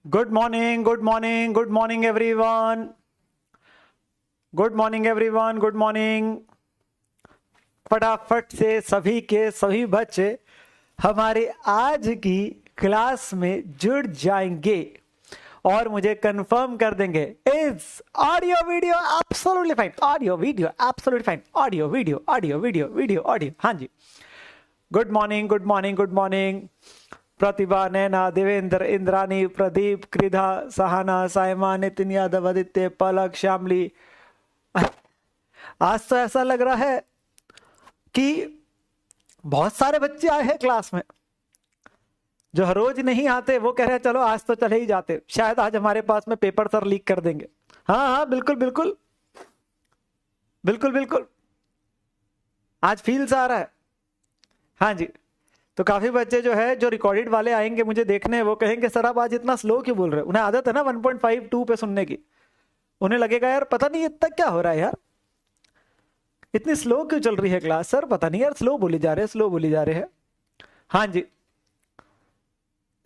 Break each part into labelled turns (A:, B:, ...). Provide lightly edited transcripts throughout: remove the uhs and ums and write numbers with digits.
A: Good morning, good morning, good morning everyone. Good morning everyone, good morning. फटाफट से सभी के सभी बच्चे हमारे आज की क्लास में जुड़ जाएंगे और मुझे कंफर्म कर देंगे is audio video absolutely fine, audio video absolutely fine, audio video audio video video audio. हाँ जी, good morning, good morning, good morning. Pratibha, Naina, Devendra, Indrani, Pradeep, Kridha, Sahana, Saima, Nitin Yadav, Aditya, Palak, Shyamali. आज तो ऐसा लग रहा है कि बहुत सारे बच्चे आए हैं क्लास में। जो हर रोज नहीं आते वो कह रहे हैं चलो आज तो चले ही जाते। शायद आज हमारे पास में पेपर सर लीक कर देंगे। हाँ हाँ, बिल्कुल बिल्कुल बिल्कुल बिल्कुल, आज फील्स आ रहा है। हाँ जी, तो काफी बच्चे जो है जो रिकॉर्डेड वाले आएंगे मुझे देखने, वो कहेंगे सर आप आज इतना स्लो क्यों बोल रहे हो। उन्हें आदत है ना 1.5 2 पे सुनने की। उन्हें लगेगा यार पता नहीं इतना क्या हो रहा है यार, इतनी स्लो क्यों चल रही है क्लास सर, पता नहीं यार स्लो बोली जा रहे हैं, स्लो बोली जा रहे हैं। हाँ जी,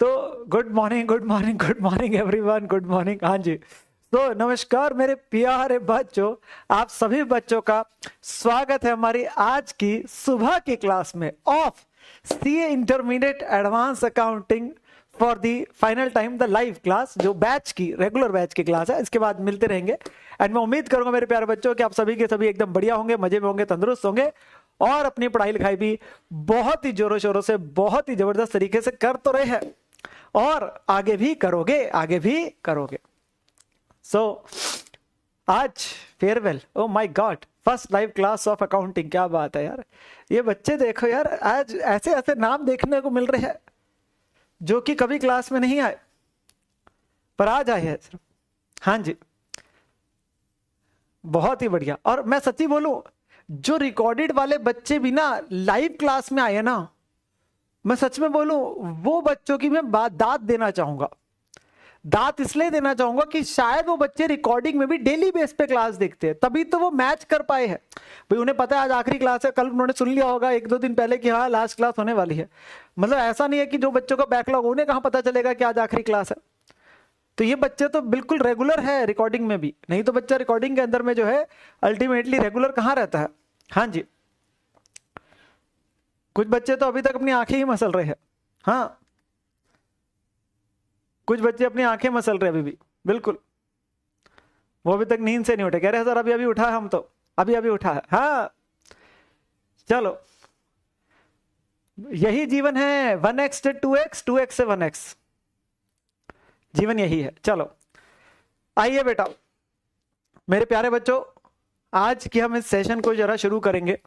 A: तो good morning, good morning, good morning everyone, good morning. हाँ जी, तो नमस्कार मेरे प्यारे बच्चों, आप सभी बच्चों का स्वागत है हमारी आज की सुबह की क्लास में of CA intermediate advance accounting for the final time, the live class, जो बैच की रेगुलर बैच की क्लास है। इसके बाद मिलते रहेंगे एंड मैं उम्मीद करूंगा मेरे प्यारे बच्चों कि आप सभी के सभी एकदम बढ़िया होंगे, मजे में होंगे, तंदुरुस्त होंगे और अपनी पढ़ाई लिखाई भी बहुत ही जोरों शोरों से, बहुत ही जबरदस्त तरीके से कर तो रहे हैं और आगे भी करोगे, आगे भी करोगे। सो आज farewell, oh my God, first live class of accounting. क्या बात है यार, ये बच्चे देखो यार, आज ऐसे ऐसे नाम देखने को मिल रहे हैं जो कि कभी क्लास में नहीं आए पर आज आए हैं। हाँ जी, बहुत ही बढ़िया। और मैं सच्ची बोलूं, जो रिकॉर्डेड वाले बच्चे भी ना लाइव क्लास में आए ना, मैं सच में बोलूं वो बच्चों की मैं दाद देना चाहूंगा। दात इसलिए देना चाहूंगा कि शायद वो बच्चे रिकॉर्डिंग में भी डेली बेस पे क्लास देखते हैं, तभी तो वो मैच कर पाए हैं। भाई उन्हें पता है आज आखिरी क्लास है, कल उन्होंने सुन लिया होगा 1-2 दिन पहले कि हाँ लास्ट क्लास होने वाली है। मतलब ऐसा नहीं है कि जो बच्चों का बैकलॉग, उन्हें कहाँ पता चलेगा कि आज आखिरी क्लास है। तो ये बच्चे तो बिल्कुल रेगुलर है रिकॉर्डिंग में भी, नहीं तो बच्चा रिकॉर्डिंग के अंदर में जो है अल्टीमेटली रेगुलर कहाँ रहता है। हाँ जी, कुछ बच्चे तो अभी तक अपनी आंखें ही मसल रहे हैं। हाँ, कुछ बच्चे अपनी आंखें मसल रहे अभी भी, बिल्कुल वो अभी तक नींद से नहीं उठे, कह रहे हैं सर अभी अभी उठा है, हम तो अभी अभी उठा है। हाँ चलो, यही जीवन है, 1x से 2x, 2x से 1x, जीवन यही है। चलो आइए बेटा मेरे प्यारे बच्चों, आज की हम इस सेशन को जरा शुरू करेंगे।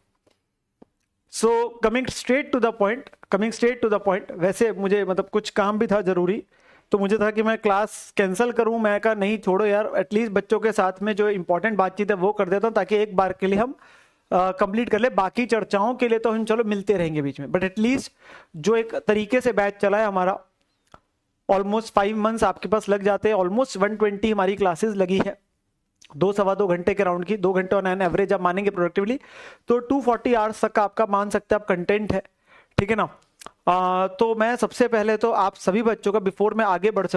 A: So coming straight to the point, coming straight to the point. वैसे मुझे मतलब कुछ काम भी था जरूरी, तो मुझे था कि मैं क्लास कैंसिल करूं। मैं कहा नहीं छोड़ो यार, एटलीस्ट बच्चों के साथ में जो इंपॉर्टेंट बातचीत है वो कर देता हूं, ताकि एक बार के लिए हम कंप्लीट कर ले। बाकी चर्चाओं के लिए तो हम चलो मिलते रहेंगे बीच में, बट एटलीस्ट जो एक तरीके से बैच चला है हमारा, ऑलमोस्ट 5 मंथ्स आपके पास लग जाते हैं। ऑलमोस्ट 120 हमारी क्लासेस लगी है, 2-2.25 घंटे के राउंड की, 2 घंटे ऑन एन एवरेज आप मानेंगे प्रोडक्टिवली तो 240 आवर्स तक का आपका मान सकते हैं आप कंटेंट है, ठीक है ना। तो मैं सबसे पहले तो आप सभी बच्चों का, बिफोर मैं आगे बढ़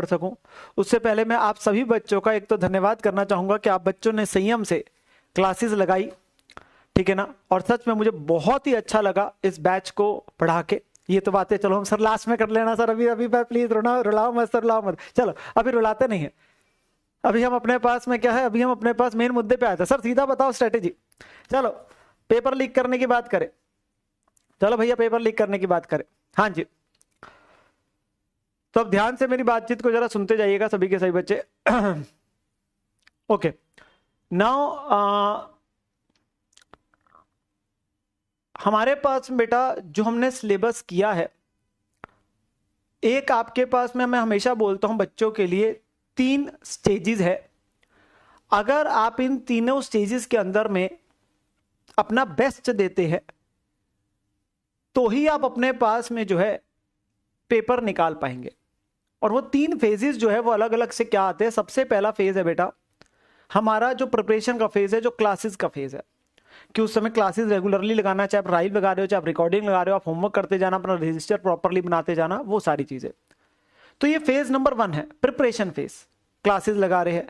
A: सकूं, उससे पहले मैं आप सभी बच्चों का एक तो धन्यवाद करना चाहूंगा कि आप बच्चों ने संयम से क्लासेस लगाई, ठीक है ना। और सच में मुझे बहुत ही अच्छा लगा इस बैच को पढ़ा के। ये तो बातें चलो हम सर लास्ट में कर लेना सर, अभी अभी प्लीज रुलाओ मत सर, रुलाओ मत। चलो अभी रुलाते नहीं है, अभी हम अपने पास में क्या है, अभी हम अपने पास मेन मुद्दे पे आए थे। सर सीधा बताओ स्ट्रेटेजी। चलो पेपर लीक करने की बात करें, चलो भैया पेपर लीक करने की बात करें। हाँ जी, तो अब ध्यान से मेरी बातचीत को जरा सुनते जाइएगा सभी के सभी बच्चे। ओके नाउ हमारे पास बेटा जो हमने सिलेबस किया है, एक आपके पास में, मैं हमेशा बोलता हूं बच्चों के लिए 3 स्टेजेस है। अगर आप इन तीनों स्टेजेस के अंदर में अपना बेस्ट देते हैं तो ही आप अपने पास में जो है पेपर निकाल पाएंगे। और वो 3 फेजेस जो है वो अलग अलग से क्या आते हैं। सबसे पहला फेज है बेटा हमारा जो प्रिपरेशन का फेज है, जो क्लासेस का फेज है, कि उस समय क्लासेस रेगुलरली लगाना, चाहे आप लाइव लगा रहे हो, चाहे आप रिकॉर्डिंग लगा रहे हो, आप होमवर्क करते जाना, अपना रजिस्टर प्रॉपरली बनाते जाना, वो सारी चीजें। तो ये फेज नंबर 1 है, प्रिपरेशन फेज, क्लासेस लगा रहे हैं।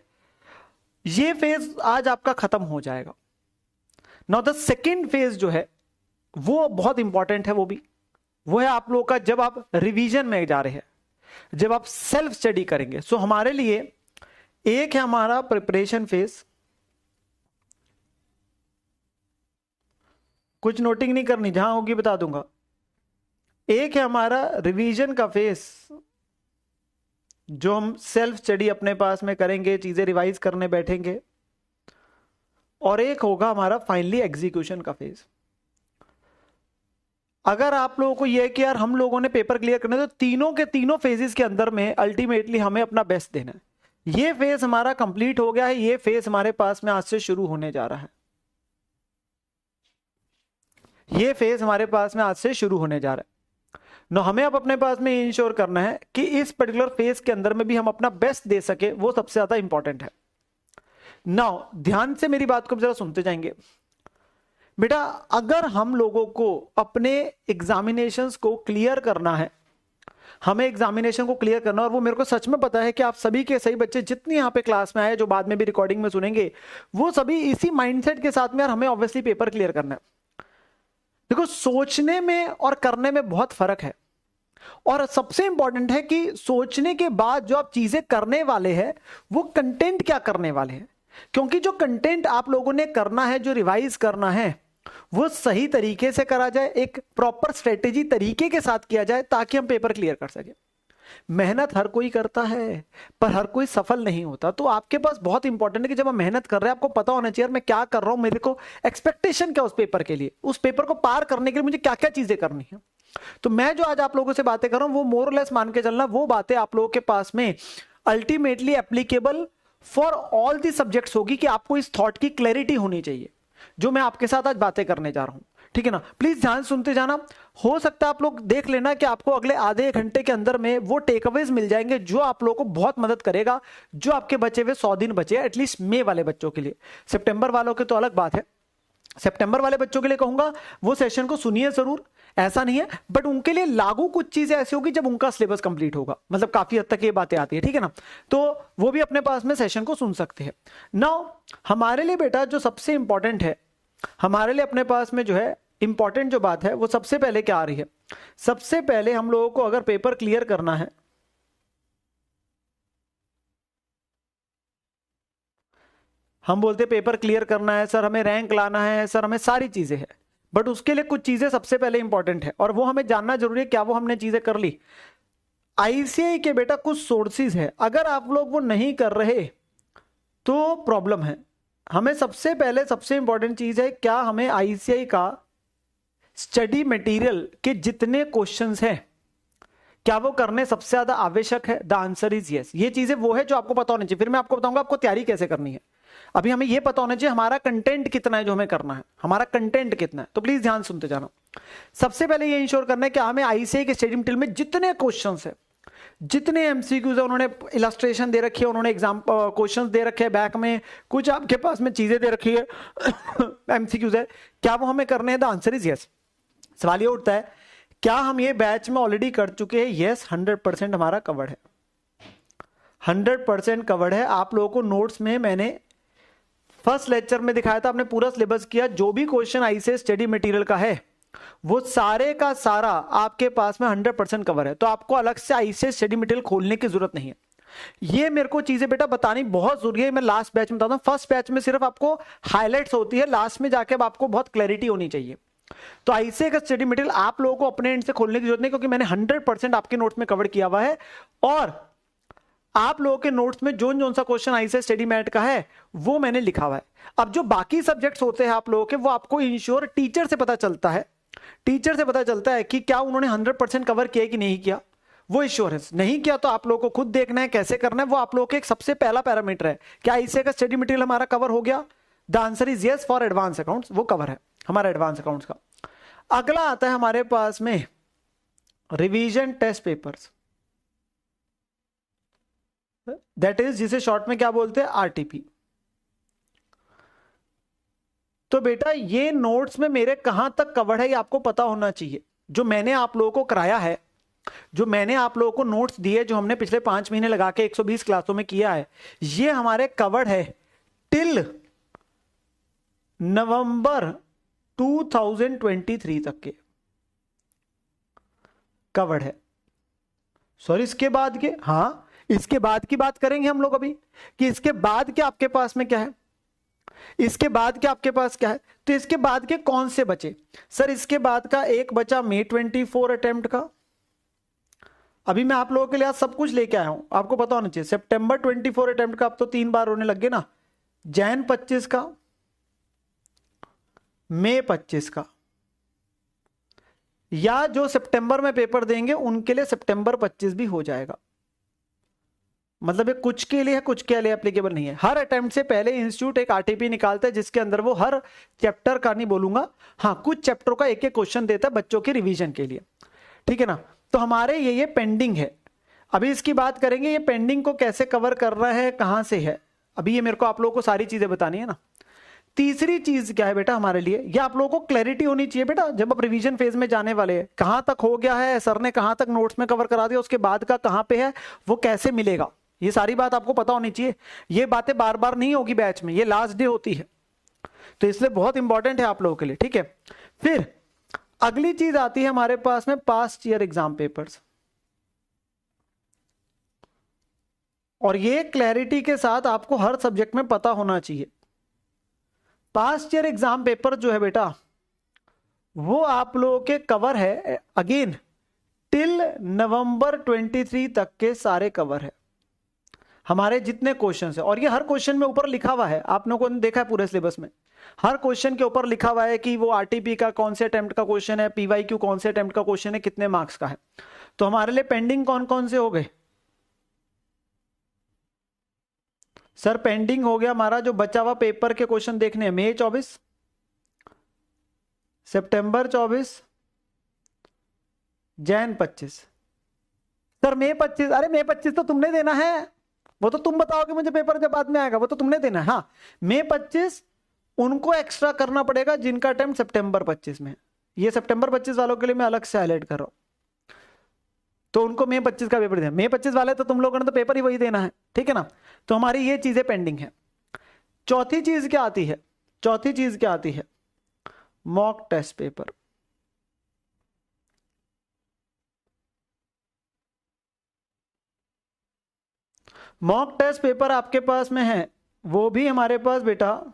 A: ये फेज आज आपका खत्म हो जाएगा। नाउ द सेकेंड फेज जो है वो बहुत इंपॉर्टेंट है, वो है आप लोग का जब आप रिवीजन में जा रहे हैं, जब आप सेल्फ स्टडी करेंगे। सो हमारे लिए एक है हमारा प्रिपरेशन फेज, कुछ नोटिंग नहीं करनी, जहां होगी बता दूंगा। एक है हमारा रिवीजन का फेज, जो हम सेल्फ स्टडी अपने पास में करेंगे, चीजें रिवाइज करने बैठेंगे। और एक होगा हमारा फाइनली एग्जीक्यूशन का फेज। अगर आप लोगों को यह कि यार हम लोगों ने पेपर क्लियर करना है, तो तीनों के तीनों फेजेस के अंदर में अल्टीमेटली हमें अपना बेस्ट देना है। ये फेज हमारा कंप्लीट हो गया है, ये फेज हमारे पास में आज से शुरू होने जा रहा है। ये फेज हमारे पास में आज से शुरू होने जा रहा है। नो हमें अब अपने पास में इंश्योर करना है कि इस पर्टिकुलर फेज के अंदर में भी हम अपना बेस्ट दे सके, वो सबसे ज्यादा इंपॉर्टेंट है। नाउ ध्यान से मेरी बात को जरा सुनते जाएंगे बेटा। अगर हम लोगों को अपने एग्जामिनेशंस को क्लियर करना है, हमें एग्जामिनेशन को क्लियर करना, और वो मेरे को सच में पता है कि आप सभी के सही बच्चे जितने यहाँ पे क्लास में आए, जो बाद में भी रिकॉर्डिंग में सुनेंगे, वो सभी इसी माइंडसेट के साथ में यार हमें ऑब्वियसली पेपर क्लियर करना है। देखो सोचने में और करने में बहुत फर्क है, और सबसे इंपॉर्टेंट है कि सोचने के बाद जो आप चीजें करने वाले हैं वो कंटेंट क्या करने वाले हैं। क्योंकि जो कंटेंट आप लोगों ने करना है, जो रिवाइज करना है, वो सही तरीके से करा जाए, एक प्रॉपर स्ट्रेटेजी तरीके के साथ किया जाए, ताकि हम पेपर क्लियर कर सके। मेहनत हर कोई करता है पर हर कोई सफल नहीं होता। तो आपके पास बहुत इंपॉर्टेंट है कि जब आप मेहनत कर रहे हैं, आपको पता होना चाहिए मैं क्या कर रहा हूं, मेरे को एक्सपेक्टेशन क्या उस पेपर के लिए, उस पेपर को पार करने के लिए मुझे क्या क्या चीजें करनी है। तो मैं जो आज आप लोगों से बातें कर रहा हूं वो मोर लेस मान के चलना, वो बातें आप लोगों के पास में ultimately applicable for all the subjects होगी, कि आपको इस थॉट की क्लैरिटी होनी चाहिए जो मैं आपके साथ आज बातें करने जा रहा हूं। ठीक है ना, प्लीज ध्यान सुनते जाना। हो सकता है आप लोग देख लेना कि आपको अगले आधे घंटे के अंदर में वो टेकअवेज मिल जाएंगे जो आप लोगों को बहुत मदद करेगा, जो आपके बचे हुए 100 दिन बचे, एटलीस्ट मई वाले बच्चों के लिए। सितंबर वालों के तो अलग बात है, सितंबर वाले बच्चों के लिए कहूंगा वो सेशन को सुनिए जरूर, ऐसा नहीं है, बट उनके लिए लागू कुछ चीजें ऐसी होगी जब उनका सिलेबस कंप्लीट होगा, मतलब काफी हद तक ये बातें आती है। ठीक है ना, तो वो भी अपने पास में सेशन को सुन सकते हैं। नाउ हमारे लिए बेटा जो सबसे इंपॉर्टेंट है, हमारे लिए अपने पास में जो है इंपॉर्टेंट जो बात है, वो सबसे पहले क्या आ रही है। सबसे पहले हम लोगों को अगर पेपर क्लियर करना है, हम बोलते पेपर क्लियर करना है सर, हमें रैंक लाना है सर, हमें सारी चीजें हैं, बट उसके लिए कुछ चीजें सबसे पहले इंपॉर्टेंट है, और वो हमें जानना जरूरी है। क्या वो हमने चीजें कर ली? आईसीआई के बेटा कुछ सोर्सेज है, अगर आप लोग वो नहीं कर रहे तो प्रॉब्लम है। हमें सबसे पहले सबसे इंपॉर्टेंट चीज है, क्या हमें आईसीआई का स्टडी मटेरियल के जितने क्वेश्चंस हैं क्या वो करने सबसे ज्यादा आवश्यक है? The answer is yes. ये चीजें वो है जो आपको पता होनी चाहिए। फिर मैं आपको बताऊंगा आपको तैयारी कैसे करनी है। अभी हमें यह पता होना चाहिए हमारा कंटेंट कितना है जो हमें करना है, हमारा कंटेंट कितना है। तो प्लीज ध्यान सुनते जाना। सबसे पहले ये इंश्योर करना है कि हमें आईसीआई के स्टडी मटेरियल में जितने क्वेश्चंस है, जितने एमसीक्यूज है, उन्होंने इलस्ट्रेशन दे रखी है, उन्होंने एग्जाम क्वेश्चंस दे रखे हैं, बैक में कुछ आपके पास में चीजें दे रखी है एमसीक्यूज है, क्या वो हमें करने हैं? The answer is yes. सवाल ये उठता है क्या हम ये बैच में ऑलरेडी कर चुके हैं? यस, 100% हमारा कवर्ड है, 100% कवर्ड है। आप लोगों को नोट्स में मैंने फर्स्ट लेक्चर में दिखाया था, आपने पूरा सिलेबस किया, जो भी क्वेश्चन आईसीआई स्टडी मटेरियल का है वो सारे का सारा आपके पास में 100% कवर है। तो आपको अलग से आईसीआई स्टडी मटेरियल खोलने की जरूरत नहीं है। ये मेरे को चीजें बेटा बतानी बहुत जरूरी है। मैं लास्ट बैच में बताता हूं, फर्स्ट बैच में सिर्फ आपको हाईलाइट्स होती है, लास्ट में जाके अब आपको बहुत क्लैरिटी होनी चाहिए। तो आईसीआई का स्टडी मटेरियल आप लोगों को अपने एंड से खोलने की जरूरत नहीं, क्योंकि मैंने 100% आपके नोट्स में कवर किया हुआ है, और आप लोगों के नोट्स में जोन सा क्वेश्चन आईसीआई स्टडी मैट का है वो मैंने लिखा हुआ है। अब जो बाकी सब्जेक्ट्स होते हैं आप लोगों के, वो आपको इंश्योर टीचर से पता चलता है, टीचर से पता चलता है कि क्या उन्होंने 100% कवर किया कि नहीं किया। वो इंश्योरेंस नहीं किया तो आप लोगों को खुद देखना है कैसे करना है। वो आप लोगों के एक सबसे पहला पैरामीटर है, क्या आईसीआई का स्टडी मटेरियल हमारा कवर हो गया? The answer is yes for advance accounts, वो कवर है हमारा एडवांस अकाउंट्स का। अगला आता है हमारे पास में revision test papers, that is जिसे शॉर्ट में क्या बोलते हैं? आरटीपी। तो बेटा ये नोट्स में मेरे कहां तक कवर है ये आपको पता होना चाहिए। जो मैंने आप लोगों को कराया है जो मैंने आप लोगों को नोट्स दिए, जो हमने पिछले 5 महीने लगा के 120 क्लासों में किया है, ये हमारे कवर्ड है टिल नवंबर 2023 तक के कवर्ड है। सॉरी, इसके बाद के, हाँ इसके बाद की बात करेंगे हम लोग अभी कि इसके बाद के आपके पास में क्या है, इसके बाद के आपके पास क्या है। तो इसके बाद के कौन से बचे सर? इसके बाद का एक बचा मई 24 अटेम्प्ट का। अभी मैं आप लोगों के लिए आज सब कुछ लेके आया हूं, आपको पता होना चाहिए। सितंबर 24 अटेम्प्ट का अब तो 3 बार होने लग गए ना। जैन 25 का, मई 25 का, या जो सितंबर में पेपर देंगे उनके लिए सितंबर 25 भी हो जाएगा। मतलब ये कुछ के लिए है, कुछ के लिए एप्लीकेबल नहीं है। हर अटेम्प्ट से पहले इंस्टीट्यूट एक आरटीपी निकालता है जिसके अंदर वो हर चैप्टर का नहीं बोलूंगा, हाँ कुछ चैप्टरों का एक एक क्वेश्चन देता है बच्चों के रिवीजन के लिए, ठीक है ना। तो हमारे ये पेंडिंग है, अभी इसकी बात करेंगे। ये पेंडिंग को कैसे कवर कर रहा है, कहां से है, अभी ये मेरे को आप लोगों को सारी चीजें बतानी है ना। तीसरी चीज क्या है बेटा हमारे लिए, ये आप लोगों को क्लैरिटी होनी चाहिए बेटा, जब आप रिवीजन फेज में जाने वाले हैं, कहां तक हो गया है, सर ने कहां तक नोट्स में कवर करा दिया, उसके बाद का कहां पे है, वो कैसे मिलेगा, ये सारी बात आपको पता होनी चाहिए। ये बातें बार बार नहीं होगी बैच में, ये लास्ट डे होती है, तो इसलिए बहुत इंपॉर्टेंट है आप लोगों के लिए, ठीक है। फिर अगली चीज आती है हमारे पास में पास्ट ईयर एग्जाम पेपर्स, और ये क्लैरिटी के साथ आपको हर सब्जेक्ट में पता होना चाहिए। पास्ट ईयर एग्जाम पेपर जो है बेटा, वो आप लोगों के कवर है अगेन टिल नवंबर 23 तक के सारे कवर है हमारे जितने क्वेश्चन है। और ये हर क्वेश्चन में ऊपर लिखा हुआ है, आप लोगों ने देखा है पूरे सिलेबस में, हर क्वेश्चन के ऊपर लिखा हुआ है कि वो आरटीपी का कौन से अटेम्प्ट का क्वेश्चन है, पीवाईक्यू कौन से अटेम्प्ट का क्वेश्चन है, कितने मार्क्स का है। तो हमारे लिए पेंडिंग कौन कौन से हो गए सर? पेंडिंग हो गया हमारा जो बचा हुआ पेपर के क्वेश्चन देखने हैं, मई 24, सितंबर 24, जैन 25। सर मई 25, अरे मई 25 तो तुमने देना है, वो तो तुम बताओगे मुझे पेपर जब बाद में आएगा, वो तो तुमने देना है। हाँ मई 25 उनको एक्स्ट्रा करना पड़ेगा जिनका अटेम्प्ट सितंबर 25 में है। ये सितंबर 25 वालों के लिए मैं अलग से हाईलाइट कर रहा हूं, तो उनको मई 25 का पेपर देना। मई 25 वाले तो तुम लोगों ने तो पेपर ही वही देना है, ठीक है ना। तो हमारी ये चीजें पेंडिंग है। चौथी चीज क्या आती है? चौथी चीज क्या आती है? Mock test paper. Mock test paper आपके पास में है, वो भी हमारे पास बेटा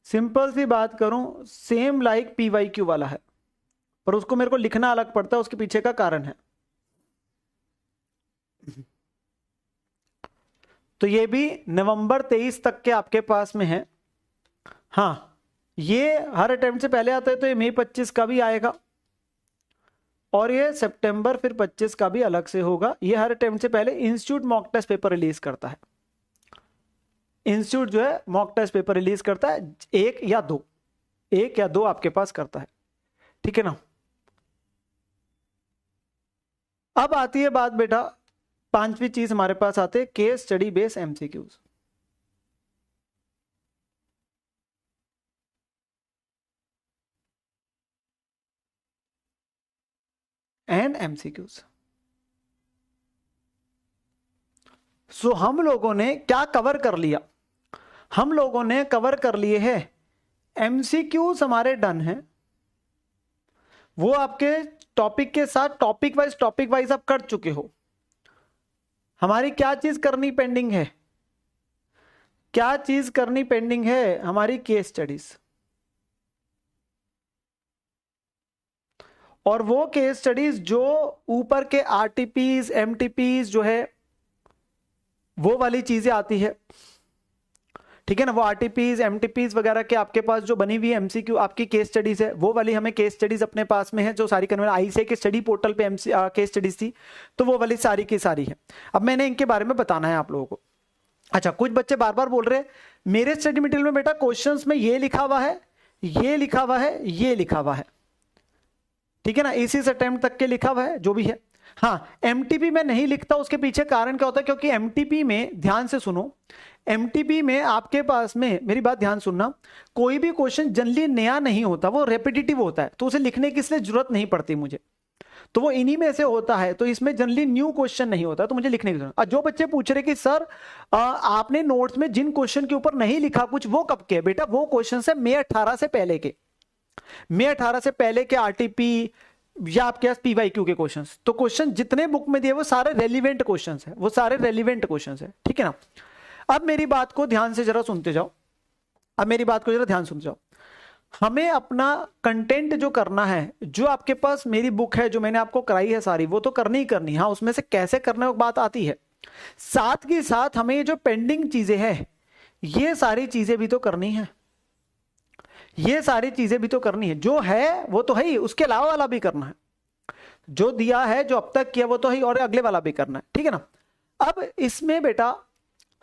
A: सिंपल सी बात करूं, सेम लाइक पीवाईक्यू वाला है, पर उसको मेरे को लिखना अलग पड़ता है, उसके पीछे का कारण है। तो ये भी नवंबर 23 तक के आपके पास में है। हाँ ये हर अटेम्प्ट से पहले आता है, तो ये मई 25 का भी आएगा, और ये सितंबर फिर 25 का भी अलग से होगा। ये हर अटेम्प्ट से पहले institute mock test paper release करता है। इंस्टीट्यूट जो है मॉक टेस्ट पेपर रिलीज करता है, एक या दो आपके पास करता है, ठीक है ना। अब आती है बात बेटा, पांचवी चीज हमारे पास आते हैं case study base MCQs and MCQs. So हम लोगों ने क्या कवर कर लिया? हम लोगों ने कवर कर लिए हैं एमसीक्यूज, हमारे डन है, वो आपके टॉपिक के साथ टॉपिक वाइज आप कर चुके हो। हमारी क्या चीज करनी पेंडिंग है? क्या चीज करनी पेंडिंग है? हमारी केस स्टडीज। और वो केस स्टडीज जो ऊपर के आरटीपीज एमटीपीज जो है वो वाली चीजें आती है, ठीक है ना। वो आरटीपीज एमटीपीज वगैरह के आपके पास जो बनी हुई एमसीक्यू आपकी केस स्टडीज है, वो वाली हमें केस स्टडीज अपने पास में है, जो सारी कन्वर्ट आईसीए के स्टडी पोर्टल पे केस स्टडीज थी, तो वो वाली सारी की सारी है। अब मैंने इनके बारे में बताना है आप लोगों को। अच्छा, कुछ बच्चे बार बार बोल रहे हैं मेरे स्टडी मटेरियल में बेटा क्वेश्चंस में ये लिखा हुआ है, ये लिखा हुआ है, ये लिखा हुआ है, ठीक है ना, इसी से अटेम्प्ट तक के लिखा हुआ है जो भी है। हाँ एमटीपी में नहीं लिखता, उसके पीछे कारण क्या होता है, क्योंकि एमटीपी में ध्यान से सुनो, एमटीपी में आपके पास में, मेरी बात ध्यान सुनना, कोई भी क्वेश्चन जनरली नया नहीं होता, वो रेपिटेटिव होता है, तो उसे लिखने की इसलिए जरूरत नहीं पड़ती मुझे, तो वो इन्हीं में से होता है, तो इसमें जनरली न्यू क्वेश्चन नहीं होता, तो मुझे लिखने की जरूरत। जो बच्चे पूछ रहे कि सर आपने नोट्स में जिन क्वेश्चन के ऊपर नहीं लिखा कुछ, वो कब के? बेटा वो क्वेश्चन है मई 18 से पहले के, मई 18 से पहले के आरटीपी या आपके पास पीवाईक्यू के क्वेश्चंस। तो क्वेश्चन जितने बुक में दिए वो सारे रेलिवेंट क्वेश्चंस है, वो सारे रेलिवेंट क्वेश्चंस है, ठीक है ना। अब मेरी बात को ध्यान से जरा सुनते जाओ, अब मेरी बात को जरा ध्यान सुनते जाओ। हमें अपना कंटेंट जो करना है, जो आपके पास मेरी बुक है जो मैंने आपको कराई है सारी, वो तो करनी ही करनी। हाँ, उसमें से कैसे करने की बात आती है, साथ के साथ हमें ये जो पेंडिंग चीजें हैं ये सारी चीजें भी तो करनी है, ये सारी चीजें भी तो करनी है। जो है वो तो है ही, उसके अलावा वाला भी करना है, जो दिया है जो अब तक किया वो तो है, और अगले वाला भी करना है, ठीक है ना। अब इसमें बेटा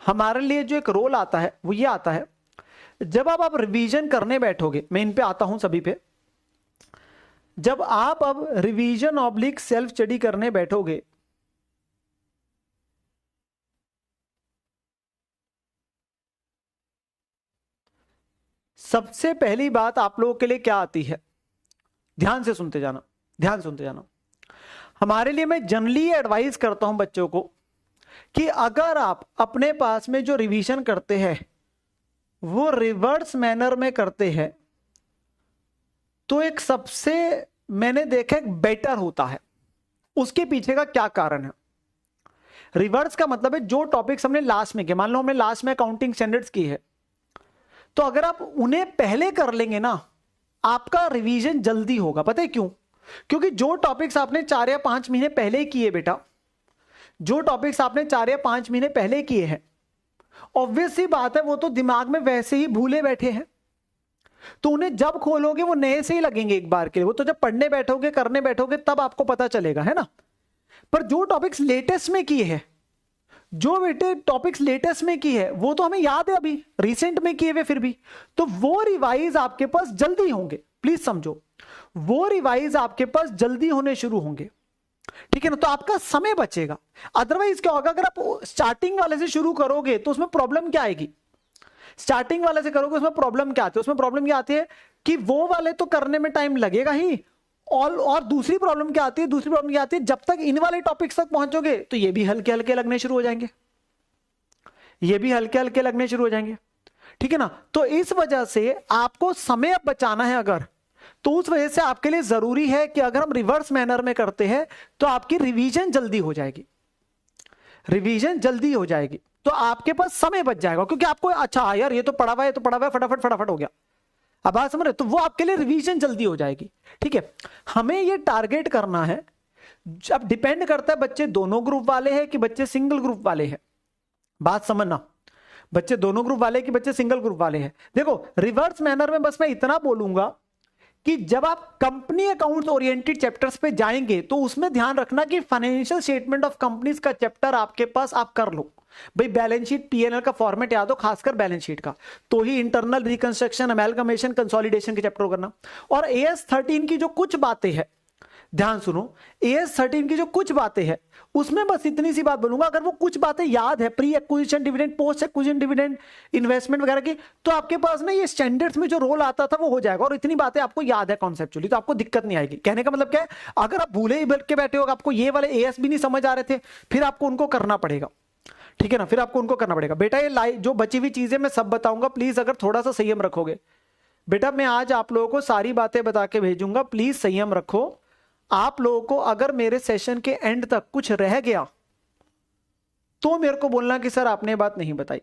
A: हमारे लिए जो एक रोल आता है वो ये आता है, जब आप रिवीजन करने बैठोगे, मैं इन पे आता हूं सभी पे, जब आप अब रिवीजन ऑब्लिक सेल्फ स्टडी करने बैठोगे, सबसे पहली बात आप लोगों के लिए क्या आती है, ध्यान से सुनते जाना, ध्यान सुनते जाना। हमारे लिए मैं जनरली एडवाइस करता हूं बच्चों को कि अगर आप अपने पास में जो रिवीजन करते हैं वो रिवर्स मैनर में करते हैं तो एक सबसे मैंने देखा एक बेटर होता है। उसके पीछे का क्या कारण है? रिवर्स का मतलब है जो टॉपिक्स हमने लास्ट में किए, मान लो हमने लास्ट में अकाउंटिंग स्टैंडर्ड्स की है, तो अगर आप उन्हें पहले कर लेंगे ना, आपका रिवीजन जल्दी होगा। पता है क्यों? क्योंकि जो टॉपिक्स आपने 4 या 5 महीने पहले किए बेटा, जो टॉपिक्स आपने 4 या 5 महीने पहले किए हैं, ऑब्वियस सी बात है वो तो दिमाग में वैसे ही भूले बैठे हैं, तो उन्हें जब खोलोगे वो नए से ही लगेंगे एक बार के लिए। वो तो जब पढ़ने बैठोगे, करने बैठोगे, तब आपको पता चलेगा, है ना। पर जो टॉपिक्स लेटेस्ट में किए हैं, जो बेटे टॉपिक्स लेटेस्ट में की है वो तो हमें याद है, अभी रिसेंट में किए हुए फिर भी, तो वो रिवाइज आपके पास जल्दी होंगे। प्लीज समझो, वो रिवाइज आपके पास जल्दी होने शुरू होंगे, ठीक है ना। तो आपका समय बचेगा। अदरवाइज क्या होगा, अगर आप स्टार्टिंग वाले से शुरू करोगे तो उसमें प्रॉब्लम क्या आएगी? स्टार्टिंग वाले से करोगे उसमें प्रॉब्लम क्या आती है? उसमें प्रॉब्लम क्या आती है कि वो वाले तो करने में टाइम लगेगा ही, और दूसरी प्रॉब्लम क्या आती है? दूसरी प्रॉब्लम क्या आती है, जब तक इन वाले टॉपिक्स तक पहुंचोगे तो ये भी हल्के हल्के लगने शुरू हो जाएंगे, ये भी हल्के हल्के लगने शुरू हो जाएंगे, ठीक है ना। तो इस वजह से आपको समय अब बचाना है अगर, तो उस वजह से आपके लिए जरूरी है कि अगर हम रिवर्स मैनर में करते हैं तो आपकी रिवीजन जल्दी हो जाएगी, रिवीजन जल्दी हो जाएगी, तो आपके पास समय बच जाएगा। क्योंकि आपको अच्छा यार ये तो पढ़ा हुआ है, तो पढ़ा हुआ है, फटाफट फटाफट हो गया, अब बात समझ रहे, तो वो आपके लिए रिवीजन जल्दी हो जाएगी, ठीक है। हमें ये टारगेट करना है। अब डिपेंड करता है बच्चे दोनों ग्रुप वाले हैं कि बच्चे सिंगल ग्रुप वाले हैं, बात समझना, बच्चे दोनों ग्रुप वाले कि बच्चे सिंगल ग्रुप वाले हैं। देखो रिवर्स मैनर में बस मैं इतना बोलूंगा कि जब आप कंपनी अकाउंट्स ओरिएंटेड चैप्टर्स पे जाएंगे तो उसमें ध्यान रखना कि फाइनेंशियल स्टेटमेंट ऑफ कंपनीज का चैप्टर आपके पास आप कर लो। भाई बैलेंस शीट पीएनएल का फॉर्मेट याद हो, खासकर बैलेंस शीट का, तो ही इंटरनल रिकंस्ट्रक्शन, अमेलगमेशन, कंसोलिडेशन के चैप्टर करना। और एएस 13 की जो कुछ बातें हैं, ध्यान सुनो, एएस 13 की जो कुछ बातें हैं उसमें बस इतनी सी बात बोलूंगा, अगर वो कुछ बातें याद है, pre acquisition dividend, post acquisition dividend, investment वगैरह की, तो आपके पास ना ये स्टैंडर्ड्स में जो रोल आता था वो हो जाएगा, और इतनी बातें आपको याद है कॉन्सेप्चुअली, तो आपको दिक्कत नहीं आएगी। कहने का मतलब क्या है, अगर आप भूले ही बैठ के बैठे हो, आपको ये वाले एएस भी नहीं समझ आ रहे थे, फिर आपको उनको करना पड़ेगा, ठीक है ना, फिर आपको उनको करना पड़ेगा। बेटा ये जो बची हुई चीजें मैं सब बताऊंगा, प्लीज अगर थोड़ा सा संयम रखोगे। बेटा मैं आज आप लोगों को सारी बातें बता के भेजूंगा, प्लीज संयम रखो। आप लोगों को अगर मेरे सेशन के एंड तक कुछ रह गया तो मेरे को बोलना कि सर आपने बात नहीं बताई,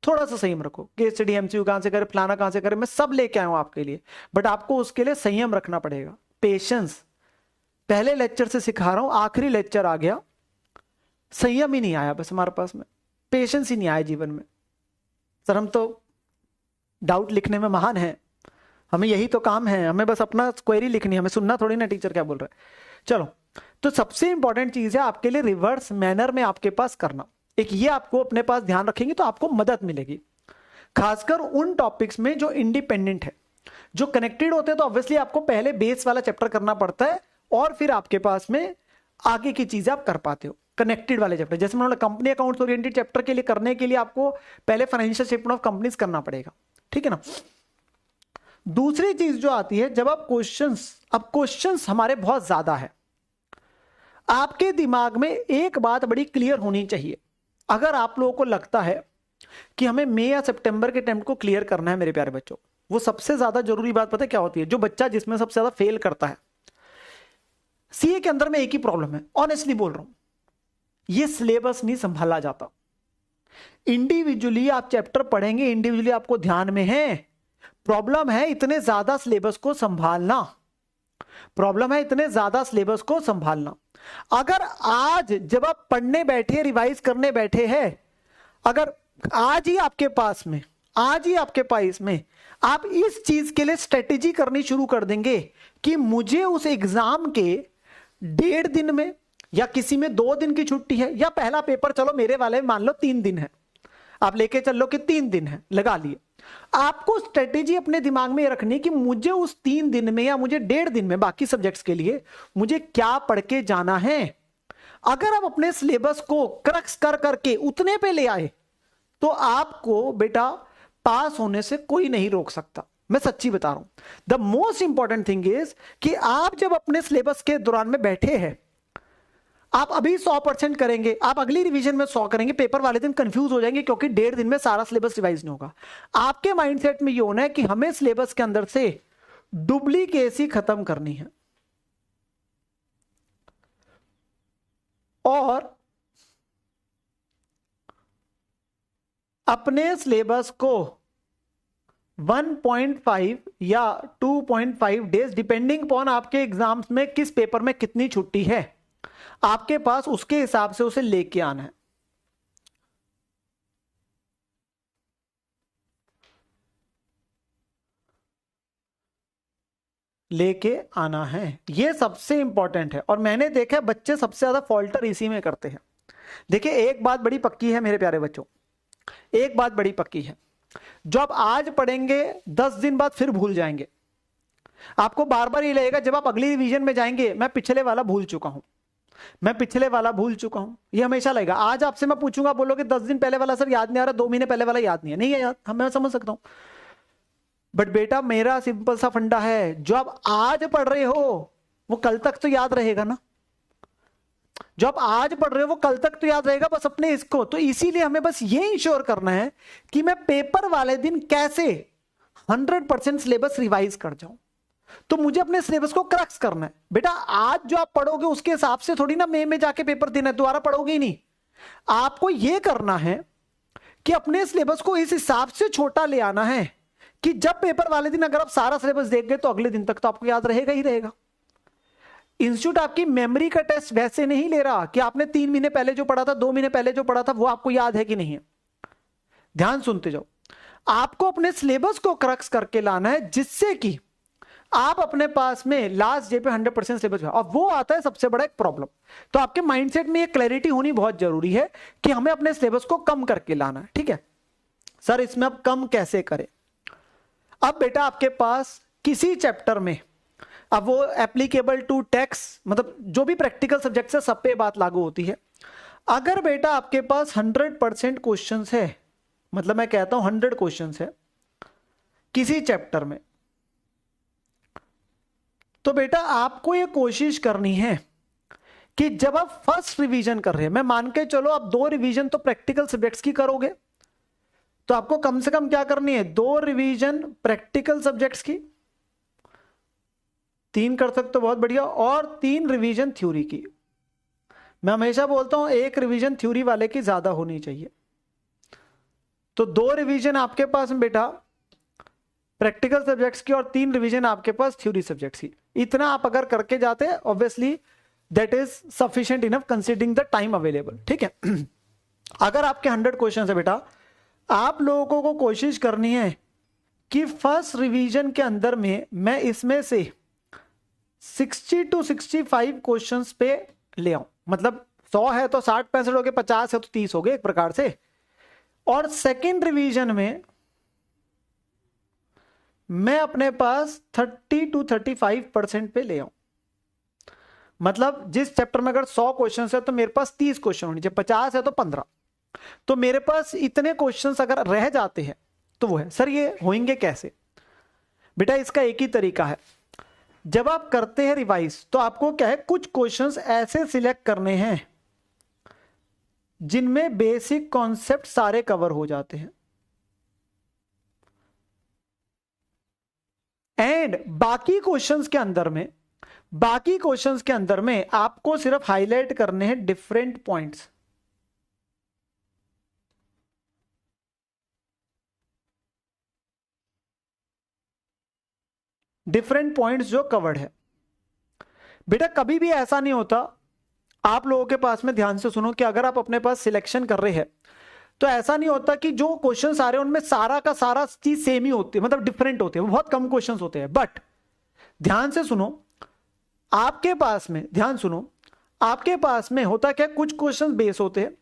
A: थोड़ा सा संयम रखो। केस स्टडी, एमसीक्यू कहां से करे, फलाना कहां से करे, मैं सब लेके आया हूं आपके लिए, बट आपको उसके लिए संयम रखना पड़ेगा, पेशेंस। पहले लेक्चर से सिखा रहा हूं, आखिरी लेक्चर आ गया, संयम ही नहीं आया बस हमारे पास में, पेशेंस ही नहीं आया जीवन में। सर हम तो डाउट लिखने में महान हैं, हमें यही तो काम है, हमें बस अपना क्वेरी लिखनी है, हमें सुनना थोड़ी ना टीचर क्या बोल रहा है। चलो, तो सबसे इंपॉर्टेंट चीज है आपके लिए रिवर्स मैनर में आपके पास करना, एक ये आपको अपने पास ध्यान रखेंगे तो आपको मदद मिलेगी, खासकर उन टॉपिक्स में जो इंडिपेंडेंट है, जो कनेक्टेड होते हैं। तो ऑब्वियसली आपको पहले बेस वाला चैप्टर करना पड़ता है और फिर आपके पास में आगे की चीजें आप कर पाते हो। कनेक्टेड वाले चैप्टर, जैसे मैंने कंपनी अकाउंट्स ओरिएंटेड चैप्टर के लिए करने के लिए आपको पहले फाइनेंशियल स्टेटमेंट ऑफ कंपनीज करना पड़ेगा, ठीक है ना। दूसरी चीज जो आती है, जब आप क्वेश्चंस हमारे बहुत ज्यादा है, आपके दिमाग में एक बात बड़ी क्लियर होनी चाहिए। अगर आप लोगों को लगता है कि हमें मई या सितंबर के अटेम्प्ट को क्लियर करना है मेरे प्यारे बच्चों, वो सबसे ज्यादा जरूरी बात पता है क्या होती है? जो बच्चा जिसमें सबसे ज्यादा फेल करता है, सीए के अंदर में एक ही प्रॉब्लम है, ऑनेस्टली बोल रहा हूं, ये सिलेबस नहीं संभाला जाता। इंडिविजुअली आप चैप्टर पढ़ेंगे, इंडिविजुअली आपको ध्यान में है, प्रॉब्लम है इतने ज्यादा सिलेबस को संभालना, प्रॉब्लम है इतने ज्यादा सिलेबस को संभालना। अगर आज जब आप पढ़ने बैठे, रिवाइज करने बैठे हैं, अगर आज ही आपके पास में आप इस चीज के लिए स्ट्रेटेजी करनी शुरू कर देंगे कि मुझे उस एग्जाम के 1.5 दिन में, या किसी में 2 दिन की छुट्टी है, या पहला पेपर चलो मेरे वाले मान लो 3 दिन है, आप लेके चल लो कि 3 दिन है, लगा लिए। आपको स्ट्रेटेजी अपने दिमाग में रखनी कि मुझे उस 3 दिन में या मुझे 1.5 दिन में बाकी सब्जेक्ट्स के लिए मुझे क्या पढ़ के जाना है। अगर आप अपने सिलेबस को क्रक्स कर करके उतने पे ले आए तो आपको बेटा पास होने से कोई नहीं रोक सकता, मैं सच्ची बता रहा हूं। The most important thing is कि आप जब अपने सिलेबस के दौरान में बैठे हैं, आप अभी 100% करेंगे, आप अगली रिवीजन में 100 करेंगे, पेपर वाले दिन कंफ्यूज हो जाएंगे क्योंकि 1.5 दिन में सारा सिलेबस रिवाइज नहीं होगा। आपके माइंडसेट में ये होना है कि हमें सिलेबस के अंदर से डुप्लीकेसी खत्म करनी है और अपने सिलेबस को 1.5 या 2.5 डेज, डिपेंडिंग अपॉन आपके एग्जाम्स में किस पेपर में कितनी छुट्टी है आपके पास, उसके हिसाब से उसे लेके आना है। लेके आना है, ये सबसे इंपॉर्टेंट है। और मैंने देखा बच्चे सबसे ज्यादा फॉल्टर इसी में करते हैं। देखिए एक बात बड़ी पक्की है मेरे प्यारे बच्चों, एक बात बड़ी पक्की है, जो आप आज पढ़ेंगे 10 दिन बाद फिर भूल जाएंगे। आपको बार बार ये लगेगा जब आप अगली रिवीजन में जाएंगे, मैं पिछले वाला भूल चुका हूं, ये हमेशा लगेगा। आज आपसे मैं पूछूंगा, बोलोगे 10 दिन पहले वाला सर याद नहीं आ रहा, 2 महीने पहले वाला याद नहीं है, नहीं है याद, मैं समझ सकता हूं। बट बेटा मेरा सिंपल सा फंडा है, जो आप आज पढ़ रहे हो वो कल तक तो याद रहेगा ना, जो आप आज पढ़ रहे हो वो कल तक तो याद रहेगा, बस अपने इसको। तो इसीलिए हमें बस ये इंश्योर करना है कि मैं पेपर वाले दिन कैसे 100% सिलेबस रिवाइज कर जाऊं। तो मुझे अपने सिलेबस को क्रक्स करना है बेटा। आज जो आप पढ़ोगे उसके हिसाब से थोड़ी ना मई में जाके पेपर देना है, दोबारा पढ़ोगे ही नहीं। आपको यह करना है कि अपने सिलेबस को इस हिसाब से छोटा ले आना है कि जब पेपर वाले दिन अगर आप सारा सिलेबस देख गए तो अगले दिन तक तो आपको याद रहेगा ही रहेगा। इंस्टीट्यूट आपकी मेमोरी का टेस्ट वैसे नहीं ले रहा कि आपने 3 महीने पहले जो पढ़ा था, 2 महीने पहले जो पढ़ा था वो आपको याद है कि नहीं है। ध्यान सुनते जाओ, आपको अपने सिलेबस को क्रक्स करके लाना है जिससे कि आप अपने पास में लास्ट डे पे 100% सिलेबस, और वो आता है सबसे बड़ा एक प्रॉब्लम। तो आपके माइंडसेट में ये क्लैरिटी होनी बहुत जरूरी है कि हमें अपने सिलेबस को कम करके लाना है, ठीक है। सर इसमें अब कम कैसे करें? अब बेटा आपके पास किसी चैप्टर में, अब वो एप्लीकेबल टू टैक्स, मतलब जो भी प्रैक्टिकल सब्जेक्ट है सब पे बात लागू होती है। अगर बेटा आपके पास 100% क्वेश्चंस है, मतलब मैं कहता हूं 100 क्वेश्चंस है किसी चैप्टर में, तो बेटा आपको ये कोशिश करनी है कि जब आप फर्स्ट रिवीजन कर रहे हैं, मैं मान के चलो आप 2 रिवीजन तो प्रैक्टिकल सब्जेक्ट्स की करोगे, तो आपको कम से कम क्या करनी है, 2 रिवीजन प्रैक्टिकल सब्जेक्ट्स की, 3 कर सकते हो बहुत बढ़िया, और 3 रिवीजन थ्योरी की। मैं हमेशा बोलता हूं 1 रिवीजन थ्योरी वाले की ज्यादा होनी चाहिए। तो 2 रिवीजन आपके पास में बेटा प्रैक्टिकल सब्जेक्ट्स की और 3 रिवीजन आपके पास थ्योरी सब्जेक्ट्स की। इतना आप अगर करके जाते हैं obviously that is sufficient enough considering the time available, ठीक है। अगर आपके 100 क्वेश्चन है बेटा, आप लोगों को कोशिश करनी है कि फर्स्ट रिवीजन के अंदर में मैं इसमें से 60 to 65 क्वेश्चंस पे ले आऊं। मतलब 100 है तो 60-65 हो गए, 50 है तो 30 हो गए एक प्रकार से। और सेकेंड रिवीजन में मैं अपने पास 30 to 35% पे ले आऊं। मतलब जिस चैप्टर में अगर 100 क्वेश्चन है तो मेरे पास 30 क्वेश्चन होने चाहिए, 50 है तो 15, तो मेरे पास इतने क्वेश्चन अगर रह जाते हैं तो वो है। सर ये होंगे कैसे? बेटा इसका एक ही तरीका है, जब आप करते हैं रिवाइज तो आपको क्या है, कुछ क्वेश्चंस ऐसे सिलेक्ट करने हैं जिनमें बेसिक कॉन्सेप्ट सारे कवर हो जाते हैं, एंड बाकी क्वेश्चंस के अंदर में आपको सिर्फ हाईलाइट करने हैं डिफरेंट पॉइंट्स। डिफरेंट पॉइंट्स जो कवर्ड है। बेटा कभी भी ऐसा नहीं होता, आप लोगों के पास में ध्यान से सुनो, कि अगर आप अपने पास सिलेक्शन कर रहे हैं तो ऐसा नहीं होता कि जो क्वेश्चन आ रहे हैं उनमें सारा का सारा चीज सेम ही होती है, मतलब डिफरेंट होते हैं, वो बहुत कम क्वेश्चन होते हैं। बट ध्यान से सुनो, आपके पास में, ध्यान सुनो, आपके पास में होता क्या, कुछ क्वेश्चन बेस होते हैं,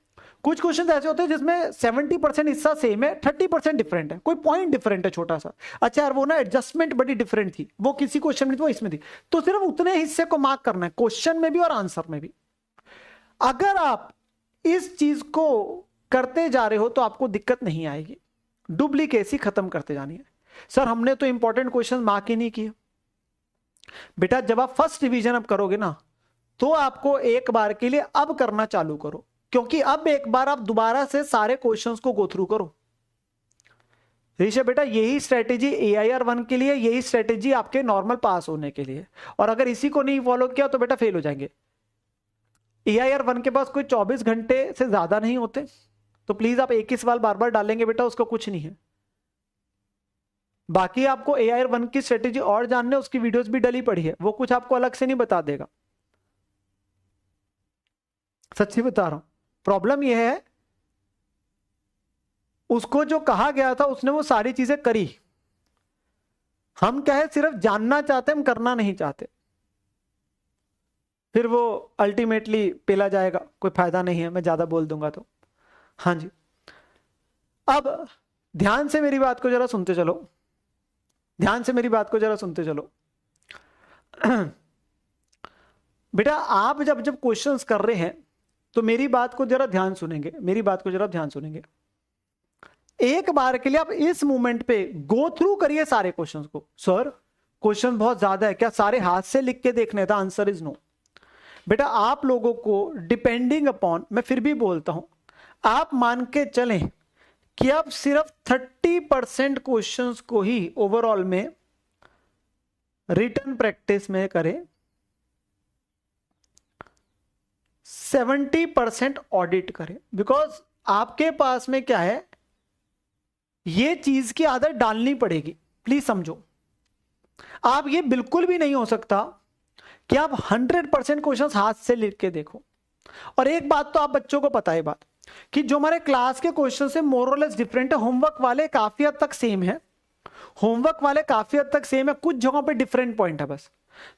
A: कुछ क्वेश्चन ऐसे होते हैं जिसमें 70% हिस्सा सेम है, 30% डिफरेंट है, कोई पॉइंट डिफरेंट है छोटा सा। अच्छा यार वो ना एडजस्टमेंट बड़ी डिफरेंट थी, वो किसी क्वेश्चन में थी, वो इसमें थी, तो सिर्फ उतने हिस्से को मार्क करना है, क्वेश्चन में भी और आंसर में भी। अगर आप इस चीज को करते जा रहे हो तो आपको दिक्कत नहीं आएगी, डुप्लीकेसी खत्म करते जानी है। सर हमने तो इंपॉर्टेंट क्वेश्चन मार्क ही नहीं किए। बेटा जब आप फर्स्ट रिवीजन अब करोगे ना, तो आपको एक बार के लिए अब करना चालू करो, क्योंकि अब एक बार आप दोबारा से सारे क्वेश्चंस को गो थ्रू करो। ऋषभ बेटा यही स्ट्रेटेजी AIR 1 के लिए, यही स्ट्रेटेजी आपके नॉर्मल पास होने के लिए, और अगर इसी को नहीं फॉलो किया तो बेटा फेल हो जाएंगे। AIR 1 के पास कोई 24 घंटे से ज्यादा नहीं होते, तो प्लीज आप एक ही सवाल बार बार डालेंगे बेटा, उसका कुछ नहीं है। बाकी आपको AIR 1 की स्ट्रेटेजी और जानने, उसकी वीडियोस भी डली पड़ी है, वो कुछ आपको अलग से नहीं बता देगा, सच्ची बता रहा हूं। प्रॉब्लम यह है, उसको जो कहा गया था उसने वो सारी चीजें करी, हम क्या है सिर्फ जानना चाहते, हम करना नहीं चाहते, फिर वो अल्टीमेटली पेला जाएगा, कोई फायदा नहीं है, मैं ज्यादा बोल दूंगा तो। हाँ जी, अब ध्यान से मेरी बात को जरा सुनते चलो, ध्यान से मेरी बात को जरा सुनते चलो। बेटा आप जब जब क्वेश्चंस कर रहे हैं तो मेरी बात को जरा ध्यान सुनेंगे, मेरी बात को जरा ध्यान सुनेंगे। एक बार के लिए आप इस मोमेंट पे गो थ्रू करिए सारे क्वेश्चंस को। सर क्वेश्चन बहुत ज्यादा है, क्या सारे हाथ से लिख के देखने? था आंसर इज नो। बेटा आप लोगों को डिपेंडिंग अपॉन, मैं फिर भी बोलता हूं, आप मान के चलें कि आप सिर्फ 30% क्वेश्चंस को ही ओवरऑल में रिटन प्रैक्टिस में करें, 70% ऑडिट करें। बिकॉज आपके पास में क्या है, ये चीज की आदत डालनी पड़ेगी, प्लीज समझो। आप ये बिल्कुल भी नहीं हो सकता कि आप 100% क्वेश्चन हाथ से लिख के देखो। और एक बात तो आप बच्चों को पता है बात, कि जो हमारे क्लास के क्वेश्चन से मोर और लेस डिफरेंट है, होमवर्क वाले काफी हद तक सेम है, होमवर्क वाले काफी हद तक सेम है, कुछ जगहों पे डिफरेंट पॉइंट है बस।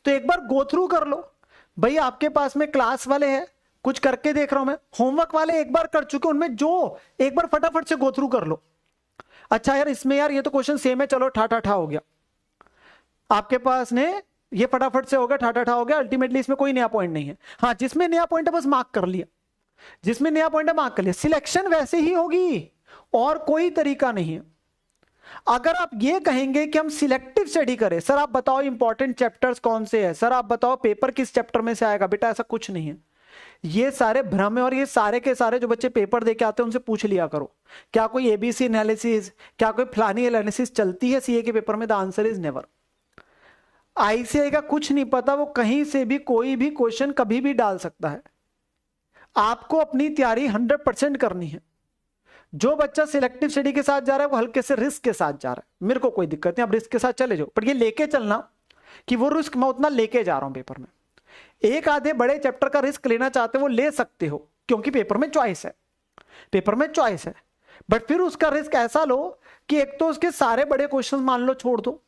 A: तो एक बार गो थ्रू कर लो भाई, आपके पास में क्लास वाले हैं, कुछ करके देख रहा हूं मैं, होमवर्क वाले एक बार कर चुके, उनमें जो एक बार फटाफट से गो थ्रू कर लो। अच्छा यार इसमें यार ये तो क्वेश्चन सेम है, चलो ठा ठा ठा हो गया, आपके पास ने ये फटाफट से हो गया, ठा ठा ठा हो गया, अल्टीमेटली इसमें कोई नया पॉइंट नहीं है। हाँ जिसमें नया पॉइंट है बस मार्क कर लिया, जिसमें नया पॉइंट है मार्क कर लिया। सिलेक्शन वैसे ही होगी और कोई तरीका नहीं है। अगर आप ये कहेंगे कि हम सिलेक्टिव स्टडी करें, सर आप बताओ इंपॉर्टेंट चैप्टर्स कौन से हैं, सर आप बताओ पेपर किस चैप्टर में से आएगा, बेटा ऐसा कुछ नहीं है, ये सारे भ्रम है। और ये सारे के सारे जो बच्चे पेपर देके आते हैं उनसे पूछ लिया करो, क्या कोई ABC एनालिसिस, क्या कोई फलानी एनालिसिस चलती है CA के पेपर में? The answer is never. ICAI का कुछ नहीं पता, वो कहीं से भी कोई भी क्वेश्चन कभी भी डाल सकता है। आपको अपनी तैयारी 100% करनी है। जो बच्चा सिलेक्टिव स्टडी के साथ जा रहा है वो हल्के से रिस्क के साथ जा रहा है, मेरे को कोई दिक्कत नहीं, आप रिस्क के साथ चले जाओ, पर ये लेके चलना कि वो रिस्क मैं उतना लेके जा रहा हूं पेपर में। एक आधे बड़े चैप्टर का रिस्क लेना चाहते हो वो ले सकते हो, क्योंकि पेपर में चॉइस है, पेपर में चॉइस है। बट फिर उसका रिस्क ऐसा लो कि एक तो उसके सारे बड़े क्वेश्चन मान लो छोड़ दो,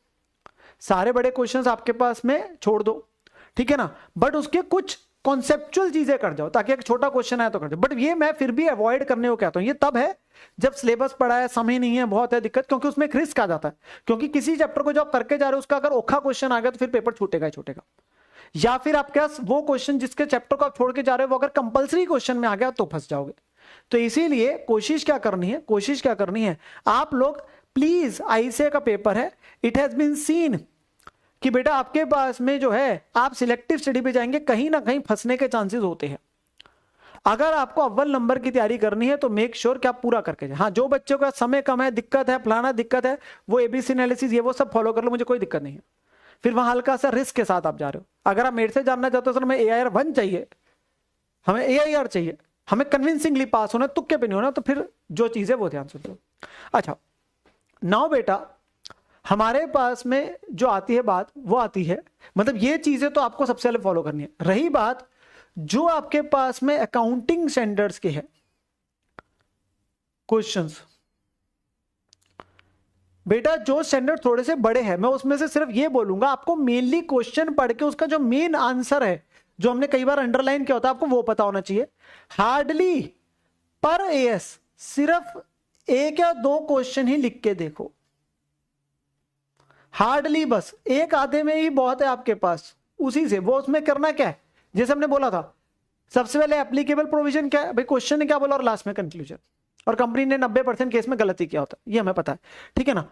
A: सारे बड़े क्वेश्चंस आपके पास में छोड़ दो, ठीक है ना, बट उसके कुछ कॉन्सेप्चुअल चीजें कर जाओ, ताकि एक छोटा क्वेश्चन आए तो कर जाओ। बट ये मैं फिर भी अवॉइड करने को कहता हूं, ये तब है जब सिलेबस पढ़ा है, समय नहीं है, बहुत है दिक्कत, क्योंकि उसमें एक रिस्क आ जाता है। क्योंकि किसी चैप्टर को जो आप करके जा रहे हो उसका अगर ओखा क्वेश्चन आ गया तो फिर पेपर छूटेगा ही छूटेगा। या फिर आपके पास वो क्वेश्चन जिसके चैप्टर को आप छोड़ के जा रहे हो वो अगर कंपलसरी क्वेश्चन में आ गया तो फंस जाओगे। तो इसीलिए कोशिश क्या करनी है आप लोग प्लीज, आईसीए का पेपर है, इट हैज बीन सीन कि बेटा आपके पास में जो है आप सिलेक्टिव स्टडी पे जाएंगे, कहीं ना कहीं फंसने के चांसेस होते हैं। अगर आपको अव्वल नंबर की तैयारी करनी है तो मेक श्योर कि आप पूरा करके जाए। हाँ, जो बच्चों का समय कम है, दिक्कत है, फलाना दिक्कत है, वो एबीसी एनालिसिस ये वो सब फॉलो कर लो, मुझे कोई दिक्कत नहीं है। फिर वहां हल्का सा रिस्क के साथ आप जा रहे हो। अगर आप मेरे से जानना चाहते हो सर हमें AIR 1 चाहिए, हमें AIR चाहिए, हमें कन्विंसिंगली पास होना, तुक्के पे नहीं होना, तो फिर जो चीज है वो ध्यान सुन लो। अच्छा, नाउ बेटा हमारे पास में जो आती है बात वो आती है, मतलब ये चीजें तो आपको सबसे पहले फॉलो करनी है। रही बात जो आपके पास में अकाउंटिंग स्टैंडर्ड्स के है क्वेश्चंस, बेटा जो स्टैंडर्ड थोड़े से बड़े हैं, मैं उसमें से सिर्फ ये बोलूंगा आपको मेनली क्वेश्चन पढ़ के उसका जो मेन आंसर है, जो हमने कई बार अंडरलाइन किया होता है, आपको वो पता होना चाहिए। हार्डली पर AS सिर्फ 1 या 2 क्वेश्चन ही लिख के देखो, हार्डली बस 1 आधे में ही बहुत है आपके पास, उसी से वो उसमें करना क्या है, जैसे हमने बोला था सबसे पहले एप्लीकेबल प्रोविजन क्या है भाई, क्वेश्चन ने क्या बोला और लास्ट में कंक्लूजन, और कंपनी ने 90% केस में गलती किया होता है, ये हमें पता है, ठीक है ना।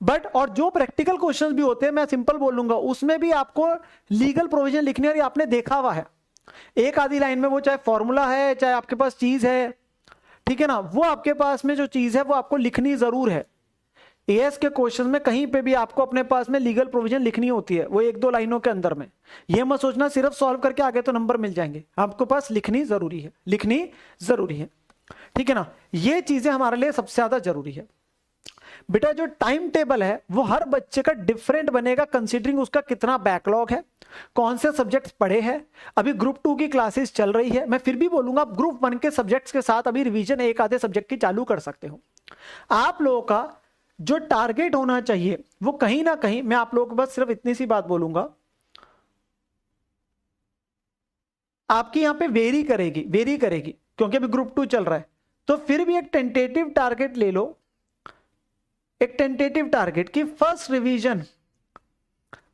A: बट और जो प्रैक्टिकल क्वेश्चंस भी होते हैं, मैं सिंपल बोलूंगा, उसमें भी आपको लीगल प्रोविजन लिखनी है, और आपने देखा हुआ है 1 आधी लाइन में, वो चाहे फॉर्मूला है चाहे आपके पास चीज है, ठीक है ना, वो आपके पास में जो चीज है वो आपको लिखनी जरूर है। AS के क्वेश्चन में कहीं पे भी आपको अपने पास में लीगल प्रोविजन लिखनी होती है, वो 1-2 लाइनों के अंदर में। ये मत सोचना सिर्फ सॉल्व करके आगे तो नंबर मिल जाएंगे, आपको पास लिखनी जरूरी है, लिखनी जरूरी है, ठीक है ना। ये चीजें हमारे लिए सबसे ज्यादा जरूरी है। बेटा जो टाइम टेबल है वो हर बच्चे का डिफरेंट बनेगा, कंसीडरिंग उसका कितना बैकलॉग है, कौन से सब्जेक्ट्स पढ़े हैं। अभी ग्रुप 2 की क्लासेस चल रही है, मैं फिर भी बोलूंगा आप ग्रुप 1 के सब्जेक्ट्स के साथ अभी रिवीजन 1 आधे सब्जेक्ट की चालू कर सकते हो। आप लोगों का जो टारगेट होना चाहिए वो कहीं ना कहीं, मैं आप लोगों को बस सिर्फ इतनी सी बात बोलूंगा, आपकी यहां पे वेरी करेगी क्योंकि अभी ग्रुप 2 चल रहा है, तो फिर भी एक टेंटेटिव टारगेट ले लो, एक टेंटेटिव टारगेट की फर्स्ट रिवीजन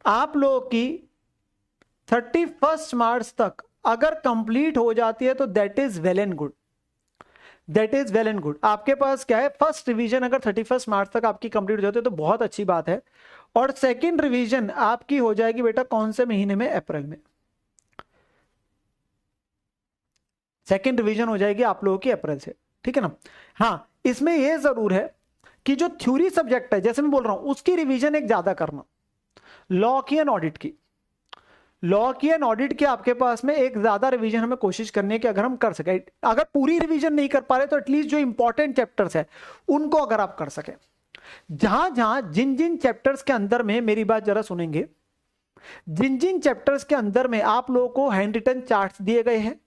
A: आप लोगों की 31 मार्च तक अगर कंप्लीट हो जाती है तो that is well and good, that is well and good. आपके पास क्या है, फर्स्ट रिवीजन अगर 31 मार्च तक आपकी कंप्लीट हो जाती है तो बहुत अच्छी बात है। और सेकंड रिवीजन आपकी हो जाएगी बेटा कौन से महीने में, अप्रैल में। सेकंड रिवीजन हो जाएगी आप लोगों की अप्रैल से, ठीक है ना। हाँ, इसमें यह जरूर है कि जो थ्योरी सब्जेक्ट है, जैसे मैं बोल रहा हूं, उसकी रिवीजन एक ज्यादा करना। लॉ की एंड ऑडिट की आपके पास में एक ज्यादा रिवीजन हमें कोशिश करनी है कि अगर हम कर सके, अगर पूरी रिवीजन नहीं कर पा रहे तो एटलीस्ट जो इंपॉर्टेंट चैप्टर्स है उनको अगर आप कर सके। जिन जिन चैप्टर्स के अंदर में, मेरी बात जरा सुनेंगे, जिन जिन चैप्टर्स के अंदर में आप लोगों को हैंड रिटन चार्ट्स दिए गए हैं,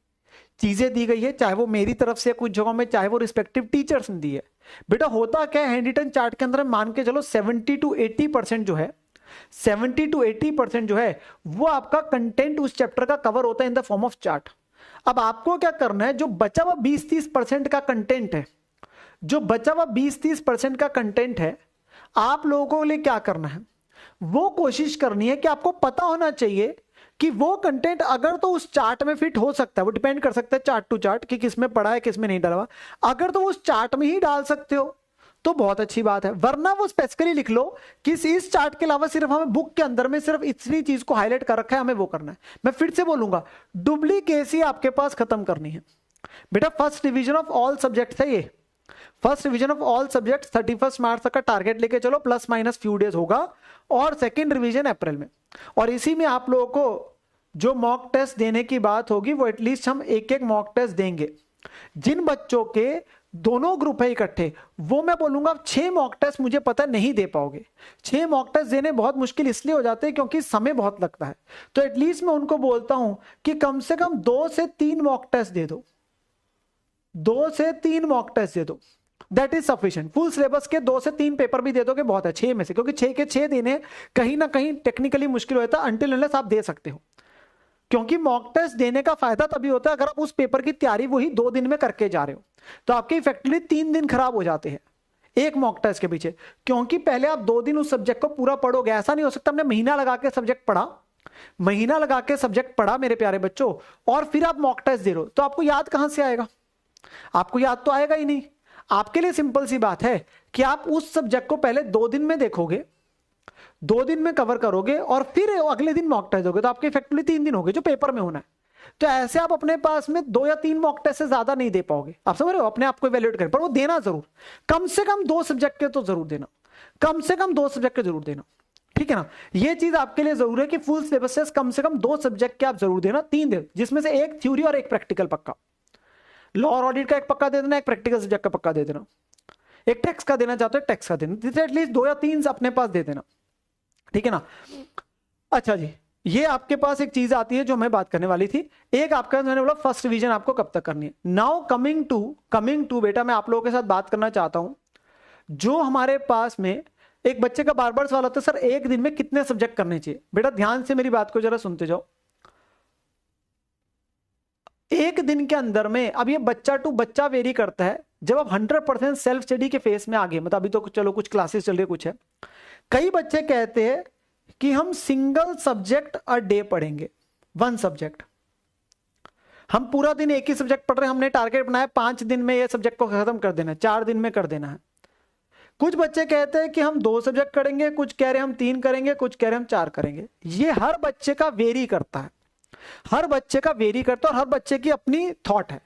A: चीजें दी गई है, चाहे वो मेरी तरफ से कुछ जगहों में, चाहे वो रिस्पेक्टिव टीचर्स ने दी है। बेटा होता क्या है, हैंड रिटन चार्ट के अंदर मान के चलो 70 to 80% जो है, 70 to 80% जो है वो आपका कंटेंट उस चैप्टर का कवर होता है in the form of chart. अब आपको क्या करना है, जो बचा हुआ 20-30% का कंटेंट है, जो बचा हुआ 20-30% का कंटेंट है, आप लोगों को लिए क्या करना है, वो कोशिश करनी है कि आपको पता होना चाहिए कि वो कंटेंट अगर तो उस चार्ट में फिट हो सकता है, वो डिपेंड कर सकता है चार्ट टू चार्ट कि किसमें पढ़ा है किसमें नहीं डाला हुआ। अगर तो वो उस चार्ट में ही डाल सकते हो तो बहुत अच्छी बात है, वरना वो स्पेसिफिकली लिख लो कि इस चार्ट के अलावा सिर्फ हमें बुक के अंदर में सिर्फ इतनी चीज को हाईलाइट कर रखा है, हमें वो करना है। मैं फिर से बोलूंगा, डुप्लीकेसी आपके पास खत्म करनी है बेटा। First division of all subjects है ये, first revision of all subjects 31 मार्च तक का टारगेट लेके चलो, प्लस माइनस फ्यू डेज होगा, और सेकंड रिवीजन अप्रैल में। और इसी में आप लोगों को जो मॉक टेस्ट देने की बात होगी वो एटलीस्ट हम एक एक मॉक टेस्ट देंगे। जिन बच्चों के दोनों ग्रुप है इकट्ठे, वो मैं बोलूंगा 6 मॉक टेस्ट मुझे पता नहीं दे पाओगे। 6 मॉक टेस्ट देने बहुत मुश्किल इसलिए हो जाते हैं क्योंकि समय बहुत लगता है, तो एटलीस्ट मैं उनको बोलता हूं कि कम से कम 2 से 3 मॉक टेस्ट दे दो, 2 से 3 मॉक टेस्ट दे दो, that is sufficient. Full syllabus के 2 से 3 पेपर भी दे दोगे बहुत है, 6 में से, क्योंकि 6 के 6 देने कहीं ना कहीं टेक्निकली मुश्किल होता है, अनटिल अनलेस आप दे सकते हो। क्योंकि मॉक टेस्ट देने का फायदा तभी होता है अगर आप उस पेपर की तैयारी वही 2 दिन में करके जा रहे हो, तो आपके इफेक्टिवली 3 दिन खराब हो जाते हैं एक मॉक टेस्ट के पीछे, क्योंकि पहले आप 2 दिन उस सब्जेक्ट को पूरा पढ़ोगे। ऐसा नहीं हो सकता हमने महीना लगा के सब्जेक्ट पढ़ा महीना लगा के सब्जेक्ट पढ़ा मेरे प्यारे बच्चों, और फिर आप मॉक टेस्ट दे रहे हो, तो आपको याद कहां से आएगा? आपको याद तो आएगा ही नहीं। आपके लिए सिंपल सी बात है कि आप उस सब्जेक्ट को पहले 2 दिन में देखोगे, 2 दिन में कवर करोगे, और फिर अगले दिन मॉक टेस्ट दोगे, तो आपके इफेक्टिवली 3 दिन हो गए जो पेपर में होना है। तो ऐसे आप अपने पास में 2 या 3 मॉक टेस्ट से ज्यादा नहीं दे पाओगे। आप समझ रहे हो? अपने आप को इवैल्यूएट करें, पर वो देना जरूर, कम से कम 2 सब्जेक्ट के तो जरूर देना, कम से कम 2 सब्जेक्ट के जरूर देना, ठीक है ना? ये चीज आपके लिए जरूर है कि फुल सिलेबस से कम 2 सब्जेक्ट के आप जरूर देना, 3 दिन, जिसमें से एक थ्योरी और एक प्रैक्टिकल पक्का। लॉ और ऑडिट का एक पक्का दे देना, एक प्रैक्टिकल सब्जेक्ट का पक्का दे देना, एक टैक्स का देना चाहते हो टैक्स का देना, जिससे एटलीस्ट 2 या 3 अपने पास दे देना, ठीक है ना? अच्छा जी, ये आपके पास एक चीज आती है जो मैं बात करने वाली थी। एक आपका मैंने बोला फर्स्ट रिवीजन आपको कब तक करनी है। नाउ कमिंग टू बेटा, मैं आप लोगों के साथ बात करना चाहता हूं, जो हमारे पास में एक बच्चे का बार बार सवाल होता है, सर एक दिन में कितने सब्जेक्ट करने चाहिए? बेटा ध्यान से मेरी बात को जरा सुनते जाओ। एक दिन के अंदर में, अब ये बच्चा टू बच्चा वेरी करता है, जब आप 100% सेल्फ स्टडी के फेस में आ गए, मतलब अभी तो चलो कुछ क्लासेस चल रही है, कुछ है, कई बच्चे कहते हैं कि हम सिंगल सब्जेक्ट अ डे पढ़ेंगे, 1 सब्जेक्ट। हम पूरा दिन एक ही सब्जेक्ट पढ़ रहे हैं, हमने टारगेट बनाया 5 दिन में ये सब्जेक्ट को खत्म कर देना है, 4 दिन में कर देना है। कुछ बच्चे कहते हैं कि हम 2 सब्जेक्ट करेंगे, कुछ कह रहे हैं हम 3 करेंगे, कुछ कह रहे हैं हम 4 करेंगे। ये हर बच्चे का वेरी करता है, हर बच्चे का वेरी करता है, और हर बच्चे की अपनी थॉट है।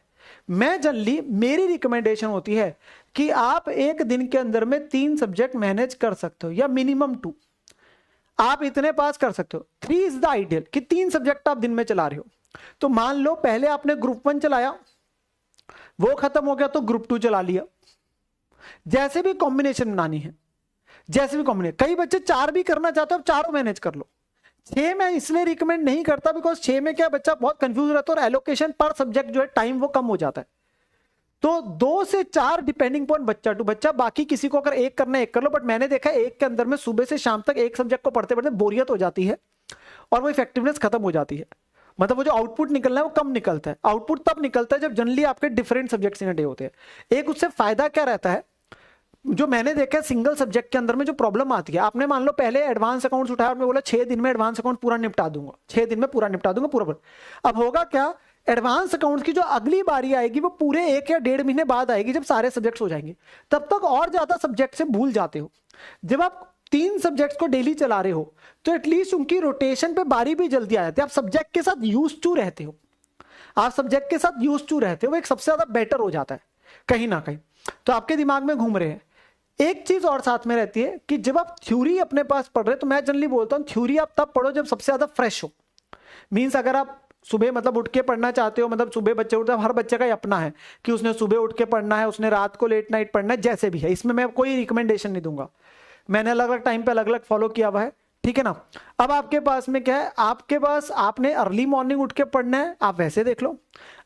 A: मैं जनरली, मेरी रिकमेंडेशन होती है कि आप एक दिन के अंदर में 3 सब्जेक्ट मैनेज कर सकते हो, या मिनिमम 2 आप इतने पास कर सकते हो। 3 इज द आइडियल, कि 3 सब्जेक्ट आप दिन में चला रहे हो। तो मान लो पहले आपने ग्रुप 1 चलाया, वो खत्म हो गया तो ग्रुप 2 चला लिया। जैसे भी कॉम्बिनेशन बनानी है, जैसे भी कॉम्बिनेशन, कई बच्चे 4 भी करना चाहते हो, अब 4 मैनेज कर लो। 6 में इसलिए रिकमेंड नहीं करता बिकॉज 6 में क्या बच्चा बहुत कंफ्यूज रहता है, और एलोकेशन पर सब्जेक्ट जो है टाइम वो कम हो जाता है। तो 2 से 4 डिपेंडिंग पॉन बच्चा टू बच्चा, बाकी किसी को अगर 1 करना है 1 कर लो। बट मैंने देखा है एक के अंदर में सुबह से शाम तक एक सब्जेक्ट को पढ़ते पढ़ते बोरियत हो जाती है, और वो इफेक्टिवनेस खत्म हो जाती है। मतलब वो जो आउटपुट निकलना है वो कम निकलता है। आउटपुट तब निकलता है जब जनरली आपके डिफरेंट सब्जेक्ट्स इन डे होते हैं। एक उससे फायदा क्या रहता है, जो मैंने देखा है सिंगल सब्जेक्ट के अंदर में जो प्रॉब्लम आती है, आपने मान लो पहले एडवांस अकाउंट्स उठाया और मैं बोला 6 दिन में एडवांस अकाउंट पूरा निपटा दूंगा, 6 दिन में पूरा निपटा दूंगा पूरा। अब होगा क्या, एडवांस अकाउंट्स की जो अगली बारी आएगी वो पूरे 1 या 1.5 महीने बाद आएगी, जब सारे सब्जेक्ट्स हो जाएंगे। तब तक और ज्यादा सब्जेक्ट से भूल जाते हो। जब आप 3 सब्जेक्ट्स को डेली चला रहे हो तो एटलीस्ट उनकी रोटेशन पे बारी भी जल्दी आ जाती है। आप सब्जेक्ट के साथ यूज्ड टू रहते हो, आप सब्जेक्ट के साथ यूज्ड टू रहते हो, वो एक सबसे ज्यादा बेटर हो जाता है कहीं ना कहीं। तो आपके दिमाग में घूम रहे हैं। एक चीज और साथ में रहती है कि जब आप थ्योरी अपने पास पढ़ रहे, तो मैं जनरली बोलता हूं थ्योरी आप तब पढ़ो जब सबसे ज्यादा फ्रेश हो। मींस अगर आप सुबह मतलब उठ के पढ़ना चाहते हो, मतलब सुबह बच्चे उठते हैं, हर बच्चे का ही अपना है कि उसने सुबह उठ के पढ़ना है, उसने रात को लेट नाइट पढ़ना है, जैसे भी है, इसमें मैं कोई रिकमेंडेशन नहीं दूंगा। मैंने अलग अलग टाइम पे अलग अलग फॉलो किया हुआ है, ठीक है ना। अब आपके पास में क्या है, आपके पास आपने अर्ली मॉर्निंग उठ के पढ़ना है, आप वैसे देख लो।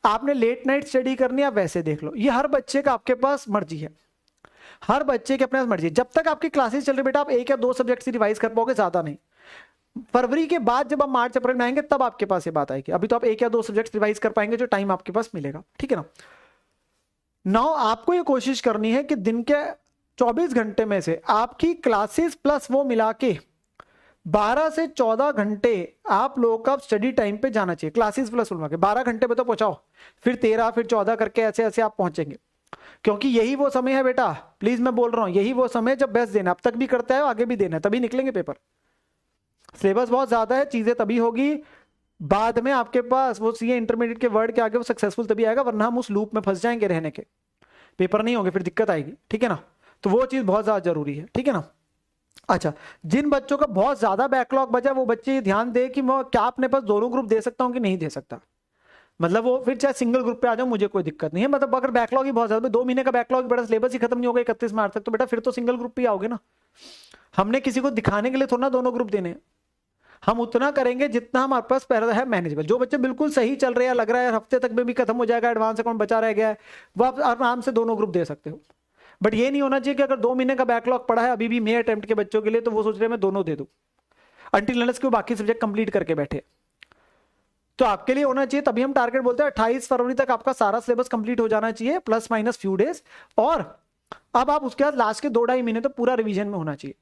A: आपने लेट नाइट स्टडी करनी है, आप वैसे देख लो। ये हर बच्चे का आपके पास मर्जी है, हर बच्चे के अपने मर्जी। जब तक आपकी क्लासेस चल रही बेटा, आप 1 या 2 सब्जेक्ट से रिवाइज कर पाओगे, ज्यादा नहीं। फरवरी के बाद जब आप मार्च अप्रैल में आएंगे तब आपके पास ये बात आएगी। अभी तो आप 1 या 2 सब्जेक्ट रिवाइज कर पाएंगे जो टाइम आपके पास मिलेगा, ठीक है ना। नाउ आपको ये कोशिश करनी है कि दिन के 24 घंटे में से आपकी क्लासेस प्लस वो मिला के 12 से 14 घंटे आप लोगों का स्टडी टाइम पे जाना चाहिए। क्लासेस प्लस मिला के 12 घंटे पे तो पहुंचाओ, फिर 13 फिर 14 करके ऐसे ऐसे आप पहुंचेंगे। क्योंकि यही वो समय है बेटा, प्लीज मैं बोल रहा हूं, यही वो समय जब बेस्ट देना। अब तक भी करता है, आगे भी देना है, तभी निकलेंगे पेपर। सिलेबस बहुत ज्यादा है, चीजें तभी होगी बाद में आपके पास वो सीए इंटरमीडिएट के वर्ड के आगे वो सक्सेसफुल तभी आएगा, वरना हम उस लूप में फंस जाएंगे रहने के, पेपर नहीं होंगे, फिर दिक्कत आएगी, ठीक है ना। तो वो चीज बहुत ज्यादा जरूरी है, ठीक है ना। अच्छा, जिन बच्चों का बहुत ज्यादा बैकलॉग बचा, वो बच्चे ध्यान दे कि मैं क्या अपने पास दोनों ग्रुप दे सकता हूं कि नहीं दे सकता। मतलब वो फिर चाहे सिंगल ग्रुप पे आ जाओ, मुझे कोई दिक्कत नहीं है। मतलब अगर बैकलॉग ही बहुत ज्यादा, 2 महीने का बैकलॉग बड़ा, सिलेबस ही खत्म नहीं होगा 31 मार्च तक, तो बेटा फिर तो सिंगल ग्रुप पे आओगे ना। हमने किसी को दिखाने के लिए थोड़ा ना दोनों ग्रुप देने, हम उतना करेंगे जितना हमारे पास पहले है मैनेजेबल। जो बच्चे बिल्कुल सही चल रहे हैं, लग रहा है हफ्ते तक में भी खत्म हो जाएगा, एडवांस अकाउंट बचा रह गया है, वो आप आराम से दोनों ग्रुप दे सकते हो। बट ये नहीं होना चाहिए कि अगर 2 महीने का बैकलॉग पड़ा है अभी भी मे अटेम्प्ट के बच्चों के लिए, तो वो सोच रहे हैं मैं दोनों दे दूं, अंटिल अनलेस के बाकी सब्जेक्ट कंप्लीट करके बैठे। तो आपके लिए होना चाहिए, तभी हम टारगेट बोलते हैं 28 फरवरी तक आपका सारा सिलेबस कंप्लीट हो जाना चाहिए, प्लस माइनस फ्यू डेज। और अब आप उसके बाद लास्ट के 2-2.5 महीने तो पूरा रिवीजन में होना चाहिए,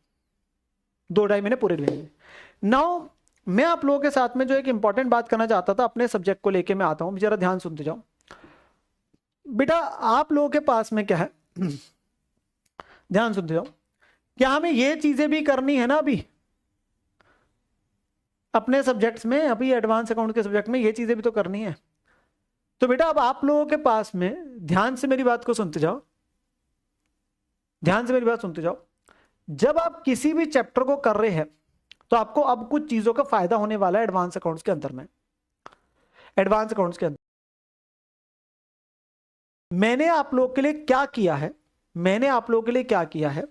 A: 2-2.5 महीने पूरे रिवीजन में। नाउ मैं आप लोगों के साथ में जो एक इंपॉर्टेंट बात करना चाहता था अपने सब्जेक्ट को लेके मैं आता हूं, जरा ध्यान सुनते जाओ। बेटा आप लोगों के पास में क्या है, ध्यान सुनते जाओ, क्या हमें ये चीजें भी करनी है ना अभी अपने सब्जेक्ट्स में, अभी एडवांस अकाउंट के सब्जेक्ट में ये चीजें भी तो करनी है। तो बेटा अब आप लोगों के पास में, ध्यान से मेरी बात को सुनते जाओ, ध्यान से मेरी बात सुनते जाओ। जब आप किसी भी चैप्टर को कर रहे हैं तो आपको अब कुछ चीजों का फायदा होने वाला है एडवांस अकाउंट्स के अंदर में। एडवांस अकाउंट्स के अंदर मैंने आप लोगों के लिए क्या किया है, मैंने आप लोगों के लिए क्या किया है,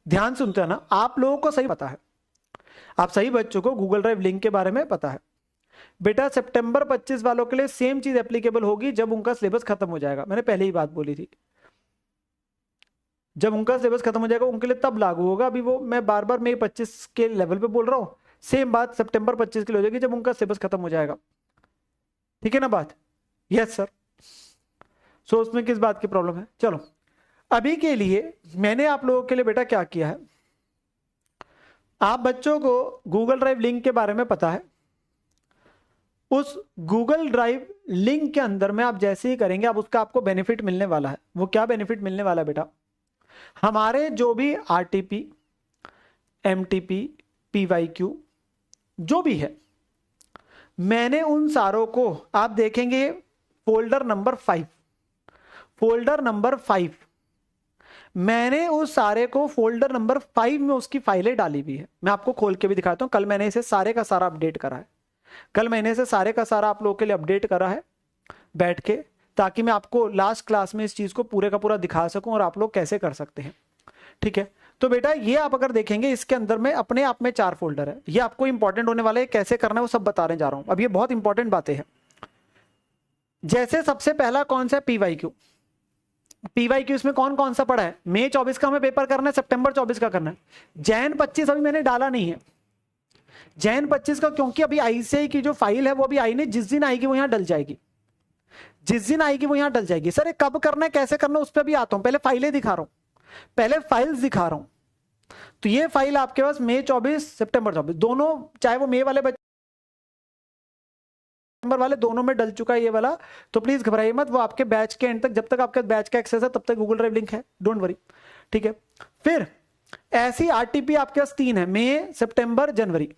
A: ध्यान सुनते हैं ना। आप लोगों को सही पता है, आप सही बच्चों को गूगल ड्राइव लिंक के बारे में पता है। बेटा सितंबर 25 वालों के लिए सेम चीज एप्लीकेबल होगी जब उनका सिलेबस खत्म हो जाएगा। मैंने पहले ही बात बोली थी, जब उनका सिलेबस खत्म हो जाएगा उनके लिए तब लागू होगा। अभी वो मैं बार बार मई 25 के लेवल पे बोल रहा हूं, सेम बात सितंबर 25 के लिए हो जाएगी जब उनका सिलेबस खत्म हो जाएगा। ठीक है ना बात? Yes sir. सो उसमें किस बात की प्रॉब्लम है? चलो अभी के लिए मैंने आप लोगों के लिए बेटा क्या किया है, आप बच्चों को गूगल ड्राइव लिंक के बारे में पता है। उस गूगल ड्राइव लिंक के अंदर में आप जैसे ही करेंगे आप उसका आपको बेनिफिट मिलने वाला है। वो क्या बेनिफिट मिलने वाला है बेटा, हमारे जो भी आरटीपी, एमटीपी, पीवाईक्यू जो भी है, मैंने उन सारों को आप देखेंगे फोल्डर नंबर 5, फोल्डर नंबर 5, मैंने उस सारे को फोल्डर नंबर 5 में उसकी फाइलें डाली हुई है। मैं आपको खोल के भी दिखाता हूं। कल मैंने इसे सारे का सारा अपडेट करा है, कल मैंने इसे सारे का सारा आप लोगों के लिए अपडेट करा है बैठ के, ताकि मैं आपको लास्ट क्लास में इस चीज को पूरे का पूरा दिखा सकूं और आप लोग कैसे कर सकते हैं। ठीक है, तो बेटा ये आप अगर देखेंगे इसके अंदर में अपने आप में 4 फोल्डर है। ये आपको इंपॉर्टेंट होने वाला है, कैसे करना है वो सब बताने जा रहा हूं। अब ये बहुत इंपॉर्टेंट बातें हैं। जैसे सबसे पहला कौन सा है, पीवाईक्यू। पीवाईक्यू इसमें कौन कौन सा पड़ा है, मई 24 का हमें पेपर करना है, सितंबर 24 का करना है। जैन 25 अभी मैंने डाला नहीं है, जैन 25 का, क्योंकि अभी आईसीआई की जो फाइल है वो अभी आई नहीं, जिस दिन आएगी वो यहां डल जाएगी, जिस दिन आएगी वो यहां डल जाएगी। सर ये कब करना है, कैसे करना है, उस पर भी आता हूं। पहले फाइलें दिखा रहा हूं, पहले फाइल्स दिखा रहा हूं। तो ये फाइल आपके पास मई 24, सितंबर 24 दोनों, चाहे वो मई वाले नंबर वाले दोनों में डल चुका है ये वाला। तो प्लीज घबराइए मत, वो आपके बैच के एंड तक, जब तक आपके बैच का एक्सेस है तब तक गूगल ड्राइव लिंक है, डोंट वरी। ठीक है, फिर ऐसी आरटीपी आपके पास 3 है, मई, सितंबर, जनवरी।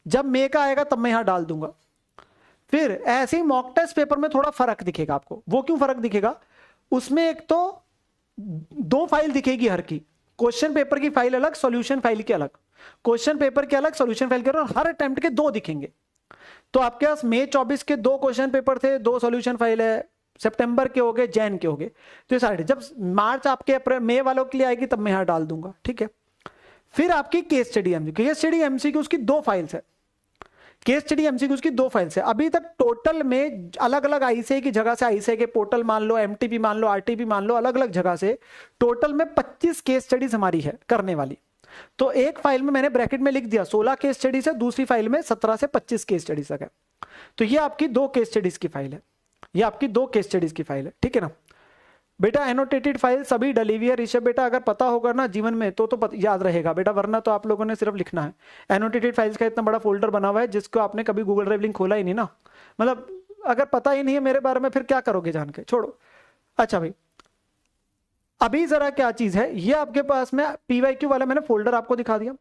A: जब मई का आएगा तब मैं यहां डाल दूंगा। फिर ऐसे ही मॉक टेस्ट पेपर में थोड़ा फर्क दिखेगा आपको। वो क्यों फर्क दिखेगा, उसमें एक तो 2 फाइल दिखेगी हर की, क्वेश्चन पेपर की फाइल अलग, सॉल्यूशन फाइल की अलग, क्वेश्चन पेपर के अलग, सॉल्यूशन फाइल के अलग, हर अटेम्प्ट के 2 दिखेंगे। तो आपके पास मई 24 के 2 क्वेश्चन पेपर थे, 2 सॉल्यूशन फाइल है, सितंबर के हो गए, जैन के हो गए। तो ये सारे, जब मार्च आपके अप्रैल मई वालों के लिए आएगी तब मैं यहां डाल दूंगा। ठीक है, फिर आपकी case study MCQ, case study MCQ उसकी 2 फाइल्स है, केस स्टडी एमसीक्यू उसकी 2 फाइल्स है। अभी तक टोटल में अलग अलग आईसीआई की जगह से, आईसीआई के पोर्टल मान लो, एमटीपी मान लो, आरटीपी मान लो, अलग अलग जगह से टोटल में 25 केस स्टडीज हमारी है करने वाली। तो एक फाइल में मैंने ब्रैकेट में लिख दिया 16 केस स्टडीज है, दूसरी फाइल में 17 से 25 केस स्टडीज तक है। तो ये आपकी 2 केस स्टडीज की फाइल है, ये आपकी 2 केस स्टडीज की फाइल है। ठीक है ना बेटा, एनोटेटेड फाइल सभी डली हुई है। ऋषभ बेटा अगर पता होगा ना जीवन में तो याद रहेगा बेटा, वरना तो आप लोगों ने सिर्फ लिखना है। एनोटेटेड फाइल्स का इतना बड़ा फोल्डर बना हुआ है जिसको आपने कभी गूगल ड्राइव लिंक खोला ही नहीं ना, मतलब अगर पता ही नहीं है मेरे बारे में फिर क्या करोगे जान के, छोड़ो। अच्छा भाई, अभी जरा क्या चीज है, ये आपके पास में पीवाईक्यू वाला मैंने फोल्डर आपको दिखा दिया।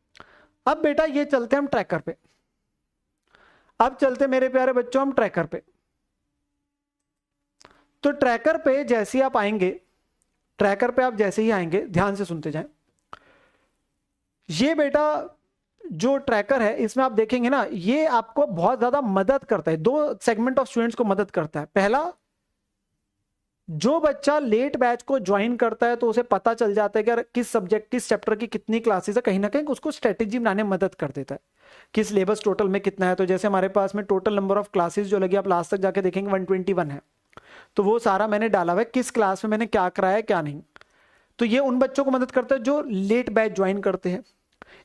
A: अब बेटा ये चलते हम ट्रैकर पे, अब चलते मेरे प्यारे बच्चों हम ट्रैकर पे। तो ट्रैकर पे जैसे ही आप आएंगे, ट्रैकर पे आप जैसे ही आएंगे, ध्यान से सुनते जाएं। ये बेटा जो ट्रैकर है इसमें आप देखेंगे ना, ये आपको बहुत ज्यादा मदद करता है, 2 सेगमेंट ऑफ स्टूडेंट्स को मदद करता है। पहला, जो बच्चा लेट बैच को ज्वाइन करता है तो उसे पता चल जाता है कि किस सब्जेक्ट, किस चैप्टर की कितनी क्लासेस है, कहीं ना कहीं उसको स्ट्रेटेजी बनाने में मदद कर देता है कि सिलेबस टोटल में कितना है। तो जैसे हमारे पास में टोटल नंबर ऑफ क्लासेस जो लगी, आप लास्ट तक जाके देखेंगे 121 है। तो वो सारा मैंने डाला हुआ है, किस क्लास में मैंने क्या कराया है क्या नहीं। तो ये उन बच्चों को मदद करता है जो लेट बैच ज्वाइन करते हैं।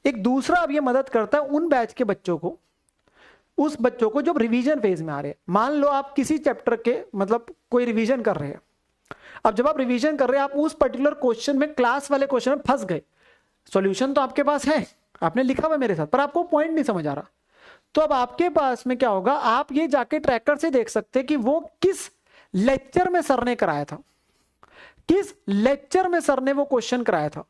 A: एक दूसरा अब ये मदद करता है उन बैच के बच्चों को, उस बच्चों को जो रिवीजन फेज में आ रहे हैं। मान लो आप किसी चैप्टर के मतलब कोई रिवीजन कर रहे हैं, अब जब आप रिवीजन कर रहे हैं आप उस पर्टिकुलर क्वेश्चन में, क्लास वाले क्वेश्चन में फंस गए, सॉल्यूशन तो आपके पास है, आपने लिखा हुआ मेरे साथ, पर आपको पॉइंट नहीं समझ आ रहा, तो अब आपके पास में क्या होगा, आप ये जाके ट्रैकर से देख सकते हैं कि वो किस लेक्चर में सर ने कराया था, किस लेक्चर में सर ने वो क्वेश्चन कराया था,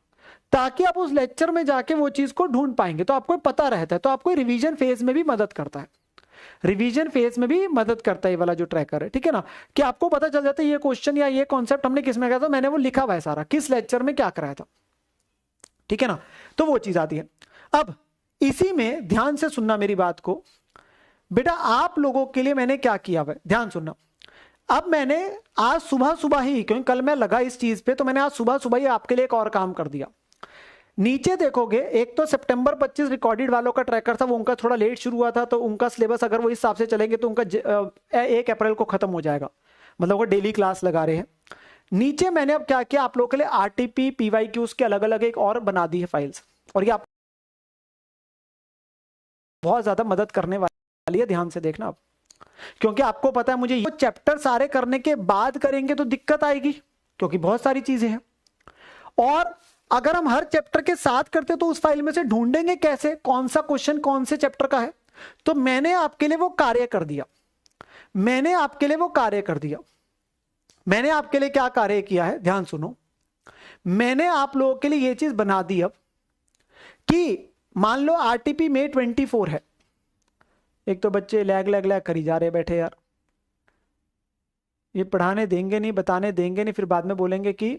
A: ताकि आप उस लेक्चर में जाके वो चीज को ढूंढ पाएंगे, तो आपको पता रहता है। तो आपको रिवीजन फेज में भी मदद करता है, रिवीजन फेज में भी मदद करता है ये वाला जो ट्रैकर है, ठीक है ना, कि आपको पता चल जाता है ये क्वेश्चन या ये कॉन्सेप्ट हमने किस में किया था, मैंने वो लिखा हुआ है सारा, किस लेक्चर में क्या कराया था, ठीक है ना, तो वो चीज आती है। अब इसी में ध्यान से सुनना मेरी बात को बेटा, आप लोगों के लिए मैंने क्या किया है, ध्यान सुनना। अब मैंने आज सुबह सुबह ही, क्योंकि कल मैं लगा इस चीज पे, तो मैंने आज सुबह सुबह ही आपके लिए एक और काम कर दिया। नीचे देखोगे, एक तो सितंबर 25 रिकॉर्डेड वालों का ट्रैकर था, वो उनका थोड़ा लेट शुरू हुआ था, तो उनका सिलेबस अगर वो इस हिसाब से चलेंगे तो उनका 1 अप्रैल को खत्म हो जाएगा, मतलब वो डेली क्लास लगा रहे हैं। नीचे मैंने अब क्या किया, आप लोगों के लिए आरटीपी पीवाईक्यूज के अलग अलग एक और बना दी है फाइल्स, और ये आप बहुत ज्यादा मदद करने वाली है, ध्यान से देखना आप, क्योंकि आपको पता है मुझे ये चैप्टर सारे करने के बाद करेंगे तो दिक्कत आएगी, क्योंकि बहुत सारी चीजें हैं, और अगर हम हर चैप्टर के साथ करते तो उस फाइल में से ढूंढेंगे कैसे कौन सा क्वेश्चन कौन से चैप्टर का है। तो मैंने आपके लिए वो कार्य कर दिया, मैंने आपके लिए वो कार्य कर दिया। मैंने आपके लिए क्या कार्य किया है, ध्यान सुनो। मैंने आप लोगों के लिए ये चीज बना दी अब कि मान लो आरटीपी में 24 है। एक तो बच्चे लैग लैग लैग करी जा रहे बैठे यार, ये पढ़ाने देंगे नहीं, बताने देंगे नहीं, फिर बाद में बोलेंगे कि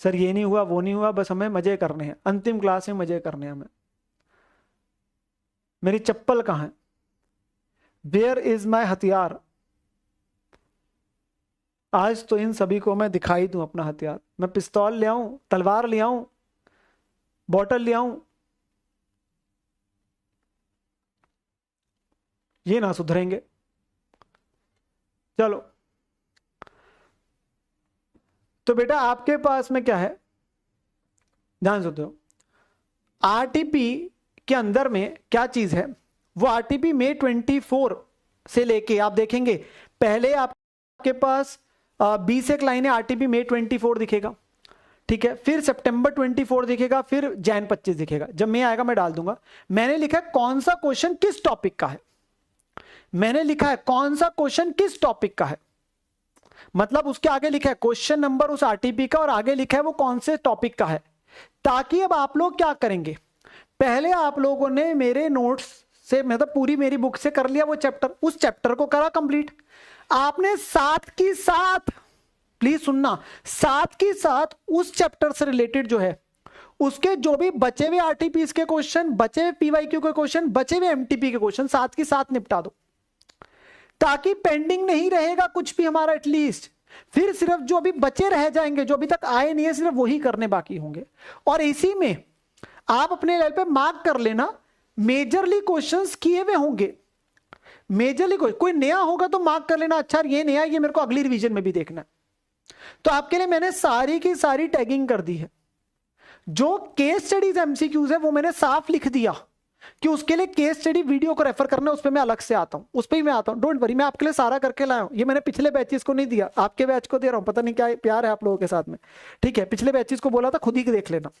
A: सर ये नहीं हुआ वो नहीं हुआ, बस हमें मजे करने हैं, अंतिम क्लास में मजे करने हैं हमें। मेरी चप्पल कहाँ है, वेयर इज माई हथियार। आज तो इन सभी को मैं दिखाई दूं अपना हथियार। मैं पिस्तौल ले आऊं, तलवार ले आऊं, बॉटल ले आऊं, ये ना सुधरेंगे। चलो, तो बेटा आपके पास में क्या है, ध्यान सुनते हो। आरटीपी के अंदर में क्या चीज है, वो आरटीपी में 24 से लेके आप देखेंगे, पहले आपके पास 20 एक लाइनें आरटीपी में 24 दिखेगा, ठीक है, फिर सितंबर 24 दिखेगा, फिर जैन 25 दिखेगा। जब मैं आएगा मैं डाल दूंगा। मैंने लिखा है कौन सा क्वेश्चन किस टॉपिक का है, मैंने लिखा है कौन सा क्वेश्चन किस टॉपिक का है, मतलब उसके आगे लिखा है क्वेश्चन नंबर उस आरटीपी का, और आगे लिखा है वो कौन से टॉपिक का है, ताकि अब आप लोग क्या करेंगे, पहले आप लोगों ने मेरे नोट्स से, मतलब पूरी मेरी बुक से कर लिया वो चैप्टर, उस चैप्टर को करा कंप्लीट। आपने साथ की साथ, प्लीज सुनना, साथ की साथ उस चैप्टर से रिलेटेड जो है उसके जो भी बचे हुए आरटीपी के क्वेश्चन, बचे हुए पीवाईक्यू के क्वेश्चन, बचे हुए एमटीपी के क्वेश्चन साथ की साथ निपटा दो, ताकि पेंडिंग नहीं रहेगा कुछ भी हमारा एटलीस्ट। फिर सिर्फ जो अभी बचे रह जाएंगे, जो अभी तक आए नहीं है, सिर्फ वही करने बाकी होंगे। और इसी में आप अपने लेवल पे मार्क कर लेना, मेजरली क्वेश्चंस किए हुए होंगे, मेजरली कोई नया होगा तो मार्क कर लेना, अच्छा ये नया, ये मेरे को अगली रिवीजन में भी देखना है। तो आपके लिए मैंने सारी की सारी टैगिंग कर दी है। जो केस स्टडीज एमसीक्यूज है वो मैंने साफ लिख दिया कि उसके लिए केस स्टडी वीडियो को रेफर करना है, उस पर मैं अलग से आता हूं, उस पर ही मैं आता हूं, डोंट वरी, मैं आपके लिए सारा करके लाया हूं। ये मैंने पिछले बैचेस को नहीं दिया, आपके बैच को दे रहा हूं, पता नहीं क्या प्यार है आप लोगों के साथ में, ठीक है। पिछले बैचेस को बोला था खुद ही देख लेना,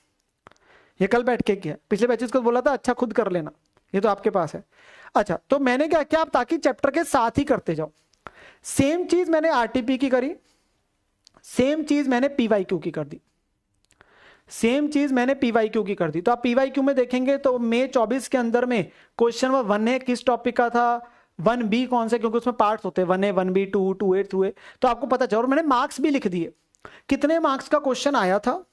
A: ये कल बैठ के किया, पिछले बैचेस को बोला था अच्छा खुद कर लेना, ये तो आपके पास है। अच्छा, तो मैंने क्या किया, आप ताकि चैप्टर के साथ ही करते जाओ। सेम चीज मैंने आरटीपी की करी, सेम चीज मैंने पीवाईक्यू की कर दी, सेम चीज मैंने पीवाईक्यू की कर दी। तो आप पीवाईक्यू में देखेंगे तो मई 24 के अंदर में क्वेश्चन नंबर 1A किस टॉपिक का था, 1B कौन से, क्योंकि उसमें पार्ट्स होते हैं 1A 1B 2 2A 2A, तो आपको पता चला। और मैंने मार्क्स भी लिख दिए, कितने मार्क्स का क्वेश्चन आया था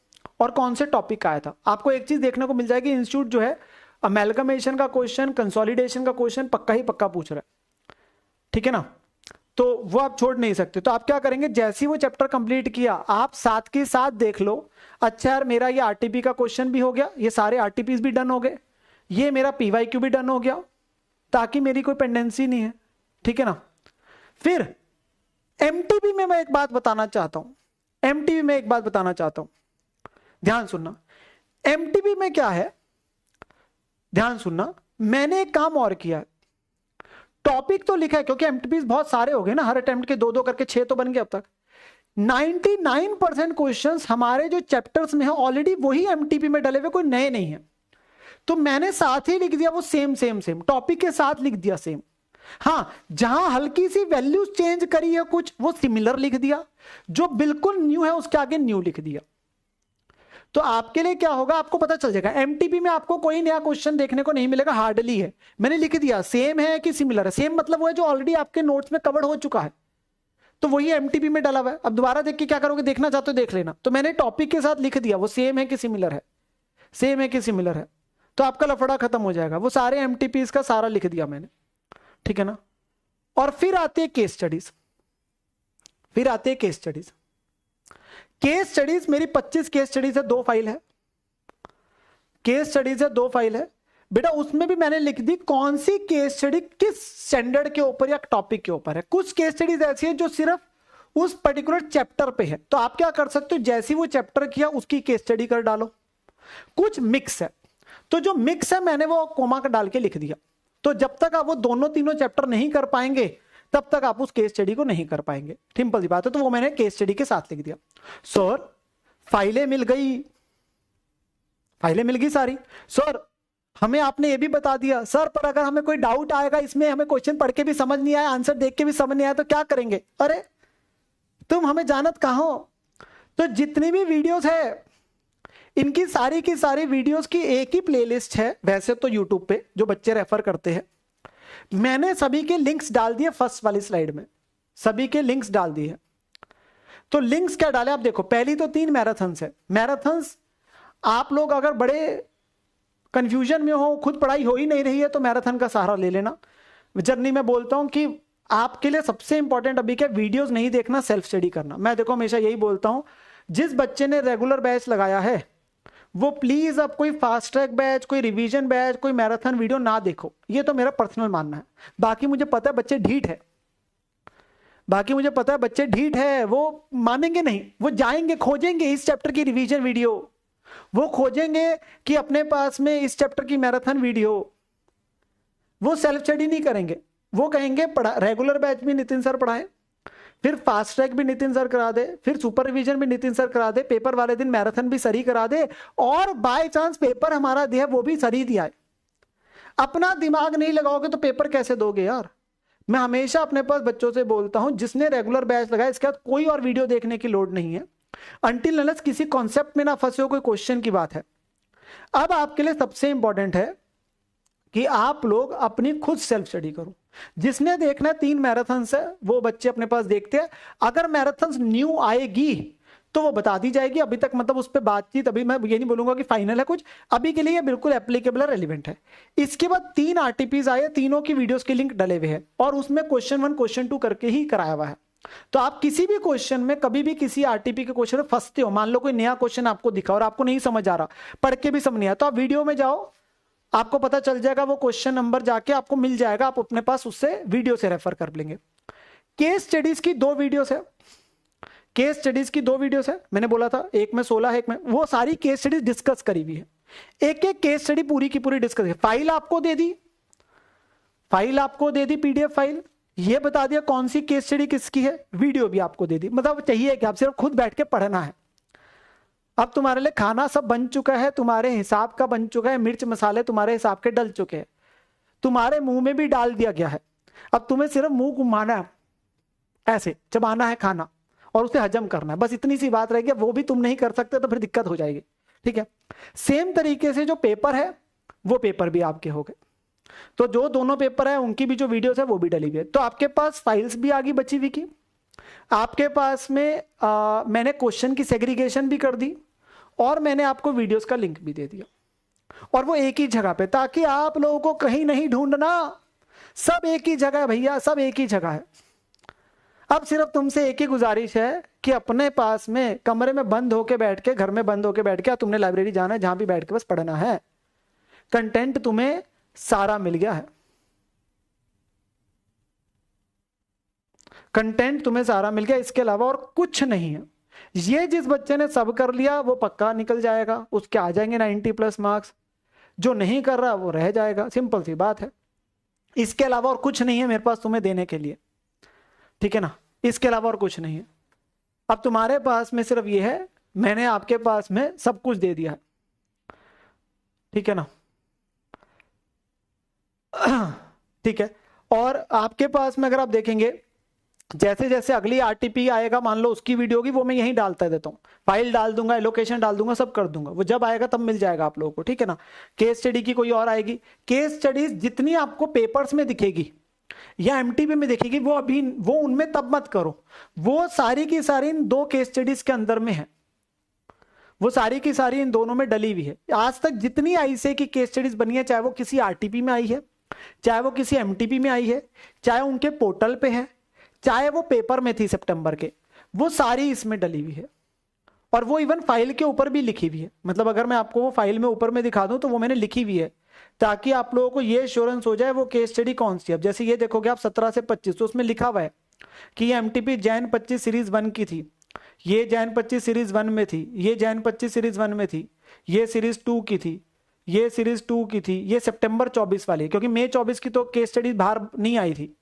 A: और कौन से टॉपिक का आया था। आपको एक चीज देखने को मिल जाएगी, इंस्टीट्यूट जो है अमेलगमेशन का क्वेश्चन, कंसोलिडेशन का क्वेश्चन पक्का ही पक्का पूछ रहा है, ठीक है ना, तो वो आप छोड़ नहीं सकते। तो आप क्या करेंगे, जैसे ही वो चैप्टर कंप्लीट किया आप साथ के साथ देख लो, अच्छा यार मेरा ये आरटीपी का क्वेश्चन भी हो गया, ये सारे आरटीपीज भी डन हो गए, ये मेरा पीवाईक्यू भी डन हो गया, ताकि मेरी कोई पेंडेंसी नहीं है, ठीक है ना। फिर एमटीपी में मैं एक बात बताना चाहता हूं, एमटीपी में एक बात बताना चाहता हूं, ध्यान सुनना। एमटीपी में क्या है, ध्यान सुनना, मैंने एक काम और किया, टॉपिक तो लिखा है, क्योंकि एमटीपी बहुत सारे हो गए ना, हर अटेम्प्ट के 2-2 करके 6 तो बन गए अब तक। 99% क्वेश्चंस हमारे जो चैप्टर्स में है ऑलरेडी वही एमटीपी में डले हुए, कोई नए नहीं है। तो मैंने साथ ही लिख दिया वो सेम सेम सेम, टॉपिक के साथ लिख दिया सेम। हाँ, जहां हल्की सी वैल्यूज चेंज करी है कुछ, वो सिमिलर लिख दिया, जो बिल्कुल न्यू है उसके आगे न्यू लिख दिया। तो आपके लिए क्या होगा, आपको पता चल जाएगा। एमटीपी में आपको कोई नया क्वेश्चन देखने को नहीं मिलेगा, हार्डली है। मैंने लिख दिया सेम है कि सिमिलर है। सेम मतलब वो है जो ऑलरेडी आपके नोट्स में कवर्ड हो चुका है, तो वही एमटीपी में डाला हुआ है। अब दोबारा देख के क्या करोगे, देखना चाहते हो देख लेना। तो मैंने टॉपिक के साथ लिख दिया वो सेम है कि सिमिलर है, सेम है कि सिमिलर है, तो आपका लफड़ा खत्म हो जाएगा। वो सारे एमटीपी का सारा लिख दिया मैंने, ठीक है ना। और फिर आते हैं केस स्टडीज, फिर आते हैं केस स्टडीज। केस स्टडीज मेरी 25 केस स्टडीज है, 2 फाइल है। केस स्टडीज है 2 फाइल है बेटा, उसमें भी मैंने लिख दी कौन सी केस स्टडी किस स्टैंडर्ड के ऊपर या टॉपिक के ऊपर है। कुछ केस स्टडीज ऐसी है जो सिर्फ उस पर्टिकुलर चैप्टर पे है, तो आप क्या कर सकते हो, जैसी वो चैप्टर किया उसकी केस स्टडी कर डालो। कुछ मिक्स है, तो जो मिक्स है मैंने वो कोमा का डाल के लिख दिया। तो जब तक आप वो दोनों तीनों चैप्टर नहीं कर पाएंगे तब तक आप उस केस स्टडी को नहीं कर पाएंगे, सिंपल सी बात है। तो वो मैंने केस स्टडी के साथ लिख दिया। सर फाइलें मिल गई, फाइलें मिल गई सारी। सर हमें आपने ये भी बता दिया, सर पर अगर हमें कोई डाउट आएगा इसमें, हमें क्वेश्चन पढ़ के भी समझ नहीं आया, आंसर देख के भी समझ नहीं आया, तो क्या करेंगे। अरे तुम हमें जानत कहां हो। तो जितनी भी वीडियोस है इनकी सारी की सारी वीडियोस की एक ही प्लेलिस्ट है वैसे तो यूट्यूब पे, जो बच्चे रेफर करते हैं। मैंने सभी के लिंक्स डाल दिए फर्स्ट वाली स्लाइड में, सभी के लिंक्स डाल दिए। तो लिंक्स क्या डाले आप देखो, पहली तो 3 मैराथन्स है। मैराथन्स आप लोग अगर बड़े कंफ्यूजन में हो, खुद पढ़ाई हो ही नहीं रही है, तो मैराथन का सहारा ले लेना। जर्नी में बोलता हूं कि आपके लिए सबसे इंपॉर्टेंट अभी क्या, वीडियोस नहीं देखना, सेल्फ स्टडी करना। मैं देखो हमेशा यही बोलता हूं, जिस बच्चे ने रेगुलर बैच लगाया है वो प्लीज अब कोई फास्ट ट्रैक बैच, कोई रिवीजन बैच, कोई मैराथन वीडियो ना देखो। ये तो मेरा पर्सनल मानना है। बाकी मुझे पता है बच्चे ढीठ है, बाकी मुझे पता है बच्चे ढीठ है, वो मानेंगे नहीं, वो जाएंगे खोजेंगे इस चैप्टर की रिवीजन वीडियो, वो खोजेंगे कि अपने पास में इस चैप्टर की मैराथन वीडियो, वो सेल्फ स्टडी नहीं करेंगे। वो कहेंगे पढ़ा रेगुलर बैच भी नितिन सर पढ़ाए, फिर फास्ट ट्रैक भी नितिन सर करा दे, फिर सुपर रिवीजन भी नितिन सर करा दे, पेपर वाले दिन मैराथन भी सर ही करा दे, और बाय चांस पेपर हमारा दिया वो भी सर ही दिया है। अपना दिमाग नहीं लगाओगे तो पेपर कैसे दोगे यार। मैं हमेशा अपने पास बच्चों से बोलता हूं, जिसने रेगुलर बैच लगाया इसके बाद कोई और वीडियो देखने की लोड नहीं है, अंटिल अनलेस किसी कॉन्सेप्ट में ना फंसे हो, कोई क्वेश्चन की बात है। अब आपके लिए सबसे इंपॉर्टेंट है कि आप लोग अपनी खुद सेल्फ स्टडी करो। जिसने देखना है 3 मैराथन्स है वो बच्चे अपने पास देखते हैं। अगर मैराथन्स न्यू आएगी तो वो बता दी जाएगी, अभी तक मतलब उस पर बातचीत, अभी मैं ये नहीं बोलूंगा कि फाइनल है कुछ, अभी के लिए ये बिल्कुल एप्लीकेबल है, रेलिवेंट है। इसके बाद 3 आरटीपीज आए, तीनों की वीडियोस के लिंक डले हुए हैं, और उसमें क्वेश्चन 1 क्वेश्चन 2 करके ही कराया हुआ है। तो आप किसी भी क्वेश्चन में कभी भी किसी आरटीपी के क्वेश्चन में फंसते हो, मान लो कोई नया क्वेश्चन आपको दिखा और आपको नहीं समझ आ रहा, पढ़ के भी समझ नहीं आया, तो आप वीडियो में जाओ, आपको पता चल जाएगा, वो क्वेश्चन नंबर जाके आपको मिल जाएगा, आप अपने पास उससे वीडियो से रेफर कर लेंगे। केस स्टडीज की 2 वीडियोस है, केस स्टडीज की 2 वीडियोस है। मैंने बोला था एक में 16 है, एक में, वो सारी केस स्टडीज डिस्कस करी हुई है। एक एक केस स्टडी पूरी की पूरी डिस्कस है। फाइल आपको दे दी, फाइल आपको दे दी, पीडीएफ फाइल, ये बता दिया कौन सी केस स्टडी किसकी है, वीडियो भी आपको दे दी। मतलब चाहिए कि आप सिर्फ खुद बैठ के पढ़ना है। अब तुम्हारे लिए खाना सब बन चुका है, तुम्हारे हिसाब का बन चुका है, मिर्च मसाले तुम्हारे हिसाब के डल चुके हैं, तुम्हारे मुंह में भी डाल दिया गया है। अब तुम्हें सिर्फ मुंह घुमाना है, ऐसे चबाना है खाना और उसे हजम करना है, बस इतनी सी बात रहेगी। वो भी तुम नहीं कर सकते तो फिर दिक्कत हो जाएगी, ठीक है। सेम तरीके से जो पेपर है वो पेपर भी आपके हो गए। तो जो दोनों पेपर है उनकी भी जो वीडियोस है वो भी डली हुई है। तो आपके पास फाइल्स भी आ गई बची हुई की, आपके पास में मैंने क्वेश्चन की सेग्रीगेशन भी कर दी, और मैंने आपको वीडियोस का लिंक भी दे दिया, और वो एक ही जगह पे, ताकि आप लोगों को कहीं नहीं ढूंढना, सब एक ही जगह है भैया, सब एक ही जगह है। अब सिर्फ तुमसे एक ही गुजारिश है कि अपने पास में कमरे में बंद होके बैठ के, घर में बंद होके बैठ के, तुमने लाइब्रेरी जाना है, जहां भी बैठ के बस पढ़ना है। कंटेंट तुम्हें सारा मिल गया है, कंटेंट तुम्हें सारा मिल गया, इसके अलावा और कुछ नहीं है। ये जिस बच्चे ने सब कर लिया वो पक्का निकल जाएगा, उसके आ जाएंगे 90+ मार्क्स। जो नहीं कर रहा वो रह जाएगा, सिंपल सी बात है। इसके अलावा और कुछ नहीं है मेरे पास तुम्हें देने के लिए, ठीक है ना। इसके अलावा और कुछ नहीं है। अब तुम्हारे पास में सिर्फ ये है, मैंने आपके पास में सब कुछ दे दिया है, ठीक है ना। ठीक है। और आपके पास में अगर आप देखेंगे जैसे जैसे अगली आरटीपी आएगा, मान लो उसकी वीडियो होगी, वो मैं यहीं डालता देता हूँ, फाइल डाल दूंगा, एलोकेशन डाल दूंगा, सब कर दूंगा, वो जब आएगा तब मिल जाएगा आप लोगों को, ठीक है ना। केस स्टडी की कोई और आएगी, केस स्टडीज जितनी आपको पेपर्स में दिखेगी या एमटीपी में दिखेगी वो अभी वो उनमें तब मत करो, वो सारी की सारी इन 2 केस स्टडीज के अंदर में है, वो सारी की सारी इन दोनों में डली हुई है। आज तक जितनी आईसीए की केस स्टडीज बनी है, चाहे वो किसी आरटीपी में आई है, चाहे वो किसी एमटीपी में आई है, चाहे उनके पोर्टल पे है, चाहे वो पेपर में थी सितंबर के, वो सारी इसमें डली हुई है। और वो इवन फाइल के ऊपर भी लिखी हुई है, मतलब अगर मैं आपको वो फाइल में ऊपर में दिखा दूं तो वो मैंने लिखी हुई है, ताकि आप लोगों को ये एश्योरेंस हो जाए वो केस स्टडी कौन सी है। अब जैसे ये देखोगे आप 17 से 25, तो उसमें लिखा हुआ है कि ये एमटीपी जैन 25 सीरीज 1 की थी, ये जैन 25 सीरीज 1 में थी, ये जैन 25 सीरीज 1 में थी, ये सीरीज 2 की थी, ये सीरीज 2 की थी, ये सितंबर 24 वाली, क्योंकि मई 24 की तो केस स्टडी बाहर नहीं आई थी,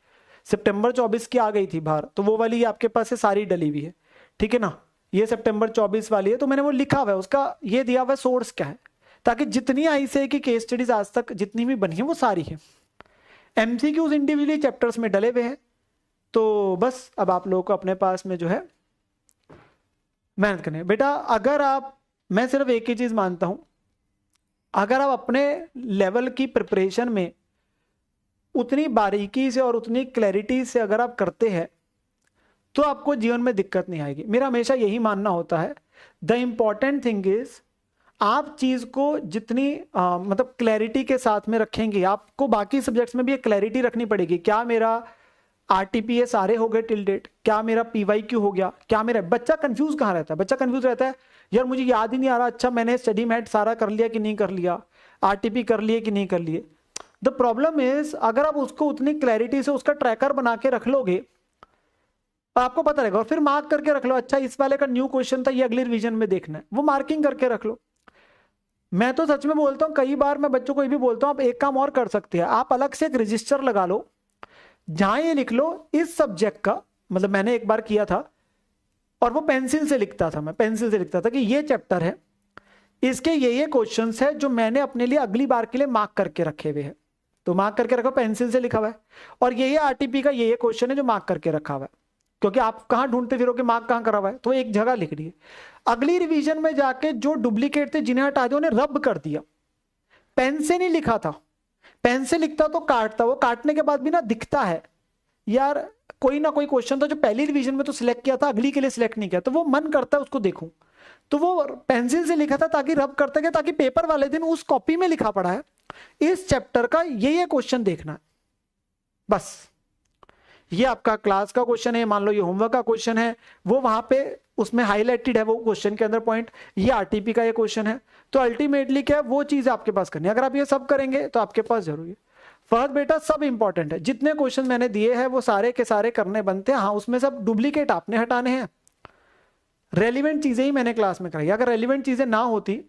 A: सितंबर 24 की आ गई थी बाहर, तो वो वाली आपके पास से सारी डली हुई है, ठीक है ना। ये सितंबर 24 वाली है, तो मैंने वो लिखा हुआ है, उसका ये दिया हुआ है सोर्स क्या है, ताकि जितनी आईसीए की केस स्टडीज आज तक जितनी भी बनी है वो सारी है। एमसीक्यूज इंडिविजुअली चैप्टर्स में डले हुए हैं। तो बस अब आप लोगों को अपने पास में जो है मेहनत करनी है बेटा। अगर आप, मैं सिर्फ एक ही चीज मानता हूं, अगर आप अपने लेवल की प्रिपरेशन में उतनी बारीकी से और उतनी क्लैरिटी से अगर आप करते हैं तो आपको जीवन में दिक्कत नहीं आएगी। मेरा हमेशा यही मानना होता है, द इंपॉर्टेंट थिंग इज आप चीज को जितनी मतलब क्लैरिटी के साथ में रखेंगे, आपको बाकी सब्जेक्ट्स में भी एक क्लैरिटी रखनी पड़ेगी। क्या मेरा आरटीपीए सारे हो गए टिल डेट, क्या मेरा पीवाईक्यू हो गया, क्या मेरा, बच्चा कंफ्यूज कहाँ रहता है, बच्चा कंफ्यूज रहता है यार मुझे याद ही नहीं आ रहा, अच्छा मैंने स्टडी मैट सारा कर लिया कि नहीं कर लिया, आरटीपी कर लिए कि नहीं कर लिए। द प्रॉब्लम इज अगर आप उसको उतनी क्लैरिटी से उसका ट्रैकर बना के रख लोगे आपको पता रहेगा, और फिर मार्क करके रख लो, अच्छा इस वाले का न्यू क्वेश्चन था, ये अगली रिवीजन में देखना है, वो मार्किंग करके रख लो। मैं तो सच में बोलता हूं, कई बार मैं बच्चों को ये भी बोलता हूं, आप एक काम और कर सकते हैं, आप अलग से एक रजिस्टर लगा लो, जहां ये लिख लो इस सब्जेक्ट का, मतलब मैंने एक बार किया था और वो पेंसिल से लिखता था, मैं पेंसिल से लिखता था कि ये चैप्टर है, इसके ये क्वेश्चंस है जो मैंने अपने लिए अगली बार के लिए मार्क करके रखे हुए हैं, तो मार्क करके रखो, पेंसिल से लिखा हुआ है, और ये आरटीपी का ये क्वेश्चन है जो मार्क करके रखा हुआ है, क्योंकि आप कहां ढूंढते फिरोगे मार्क कहां करा हुआ है, तो एक जगह लिख दिए। अगली रिवीजन में जाके जो डुप्लीकेट थे जिन्हें हटा दिया उन्हें रब कर दिया, पेन से नहीं लिखा था, पेन से लिखता तो काटता, वो काटने के बाद भी ना दिखता है यार कोई ना कोई क्वेश्चन था जो पहली रिवीजन में तो सिलेक्ट किया था, अगली के लिए सिलेक्ट नहीं किया, तो वो मन करता है उसको देखूं, तो वो पेंसिल से लिखा था ताकि रब करते गए, ताकि पेपर वाले दिन उस कॉपी में लिखा पड़ा है इस चैप्टर का ये क्वेश्चन देखना है, बस ये आपका क्लास का क्वेश्चन है, मान लो ये होमवर्क का क्वेश्चन है, वो वहां पे उसमें हाईलाइटेड है वो क्वेश्चन के अंदर पॉइंट, ये आरटीपी का ये क्वेश्चन है, तो अल्टीमेटली क्या है वो चीज आपके पास करनी है। अगर आप ये सब करेंगे तो आपके पास जरूरी है। फर्स्ट बेटा सब इंपॉर्टेंट है, जितने क्वेश्चन मैंने दिए हैं वो सारे के सारे करने बनते हैं, हाँ उसमें सब डुप्लीकेट आपने हटाने हैं, रेलिवेंट चीजें ही मैंने क्लास में कराई, अगर रेलिवेंट चीजें ना होती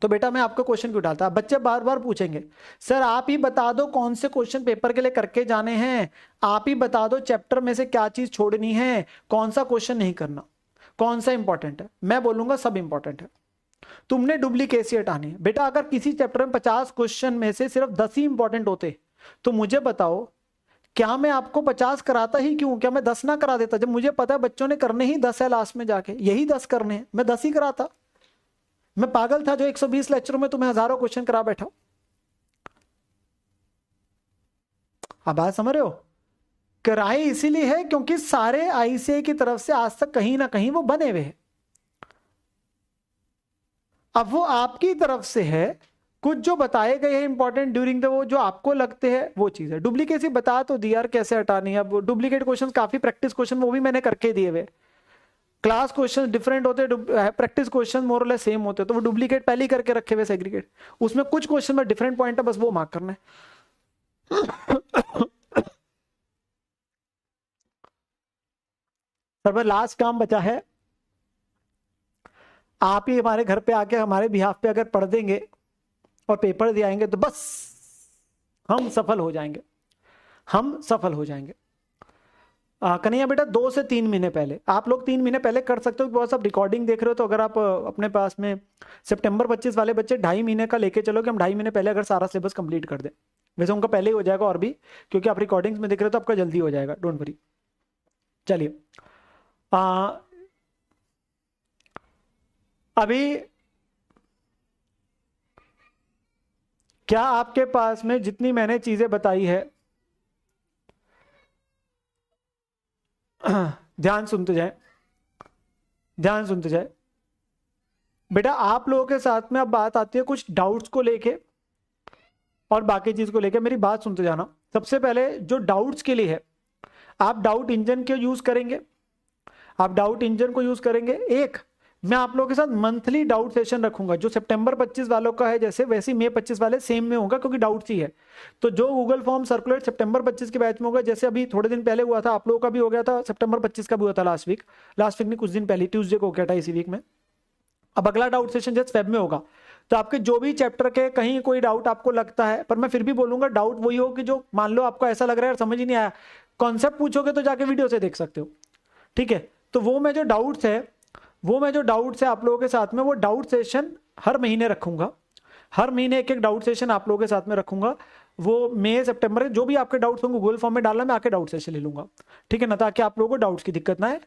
A: तो बेटा मैं आपको क्वेश्चन क्यों डालता। बच्चे बार बार पूछेंगे सर आप ही बता दो कौन से क्वेश्चन पेपर के लिए करके जाने हैं, आप ही बता दो चैप्टर में से क्या चीज छोड़नी है, कौन सा क्वेश्चन नहीं करना, कौन सा इंपॉर्टेंट है। मैं बोलूंगा सब इंपॉर्टेंट है, तुमने डुप्लीकेसी हटानी है। बेटा अगर किसी चैप्टर में 50 क्वेश्चन में से सिर्फ 10 ही इंपॉर्टेंट होते तो मुझे बताओ क्या मैं आपको 50 कराता ही क्यों, क्या मैं 10 ना करा देता, जब मुझे पता है बच्चों ने करने ही 10 है, लास्ट में जाके यही 10 करने हैं, मैं 10 ही कराता। मैं पागल था जो 120 लेक्चरों में तुम्हें हजारों क्वेश्चन करा बैठा। अब बात समझ रहे हो, कराए इसीलिए है क्योंकि सारे आईसीए की तरफ से आज तक कहीं ना कहीं वो बने हुए हैं, अब वो आपकी तरफ से है, कुछ जो बताए गए हैं इंपॉर्टेंट ड्यूरिंग द वो जो आपको लगते हैं वो चीज है। डुप्लीकेसी बता तो दिया यार कैसे हटानी है, अब डुप्लीकेट क्वेश्चन काफी प्रैक्टिस क्वेश्चन वो भी मैंने करके दिए हुए, क्लास क्वेश्चन डिफरेंट होते, practice question more less same होते, तो वो डुप्लीकेट पहले ही करके रखे हुए सेग्रीगेट, उसमें कुछ क्वेश्चन में डिफरेंट पॉइंट है, बस वो मार्क करना है। सर लास्ट काम बचा है, आप ही हमारे घर पे आके हमारे बिहाफ पे अगर पढ़ देंगे और पेपर दे आएंगे तो बस हम सफल हो जाएंगे, हम सफल हो जाएंगे। कन्हैया बेटा 2 से 3 महीने पहले, आप लोग 3 महीने पहले कर सकते हो, बहुत आप रिकॉर्डिंग देख रहे हो तो अगर आप अपने पास में सितंबर 25 वाले बच्चे 2.5 महीने का लेके चलो कि हम 2.5 महीने पहले अगर सारा सिलेबस कंप्लीट कर दें वैसे उनका पहले ही हो जाएगा और भी, क्योंकि आप रिकॉर्डिंग्स में देख रहे हो तो आपका जल्दी हो जाएगा, डोंट वरी। चलिए अभी क्या आपके पास में जितनी मैंने चीजें बताई है ध्यान सुनते जाए, ध्यान सुनते जाए बेटा। आप लोगों के साथ में अब बात आती है कुछ डाउट्स को लेके और बाकी चीज को लेके, मेरी बात सुनते जाना। सबसे पहले जो डाउट्स के लिए है, आप डाउट इंजन के यूज करेंगे, आप डाउट इंजन को यूज करेंगे। एक मैं आप लोगों के साथ मंथली डाउट सेशन रखूंगा, जो सितंबर 25 वालों का है जैसे, वैसे ही मई 25 वाले सेम में होगा, क्योंकि डाउट्स ही है। तो जो गूगल फॉर्म सर्कुलेट सितंबर 25 के बैच में होगा, जैसे अभी थोड़े दिन पहले हुआ था, आप लोगों का भी हो गया था, सितंबर 25 का भी हुआ था लास्ट वीक नहीं, कुछ दिन पहले ट्यूसडे को हो गया था इसी वीक में। अब अगला डाउट सेशन जस्ट फेब में होगा। तो आपके जो भी चैप्टर के कहीं कोई डाउट आपको लगता है, पर मैं फिर भी बोलूंगा डाउट वही हो कि जो मान लो आपको ऐसा लग रहा है समझ ही नहीं आया, कॉन्सेप्ट पूछोगे तो जाके वीडियो से देख सकते हो, ठीक है। तो वो मैं जो डाउट्स है आप लोगों के साथ में, वो डाउट सेशन हर महीने रखूंगा, हर महीने एक एक डाउट सेशन आप लोगों के साथ में रखूंगा। वो मई सितंबर जो भी आपके डाउट्स होंगे गूगल फॉर्म में डालना, मैं आके डाउट सेशन ले लूंगा, ठीक है ना, ताकि आप लोगों को डाउट्स की दिक्कत ना आए।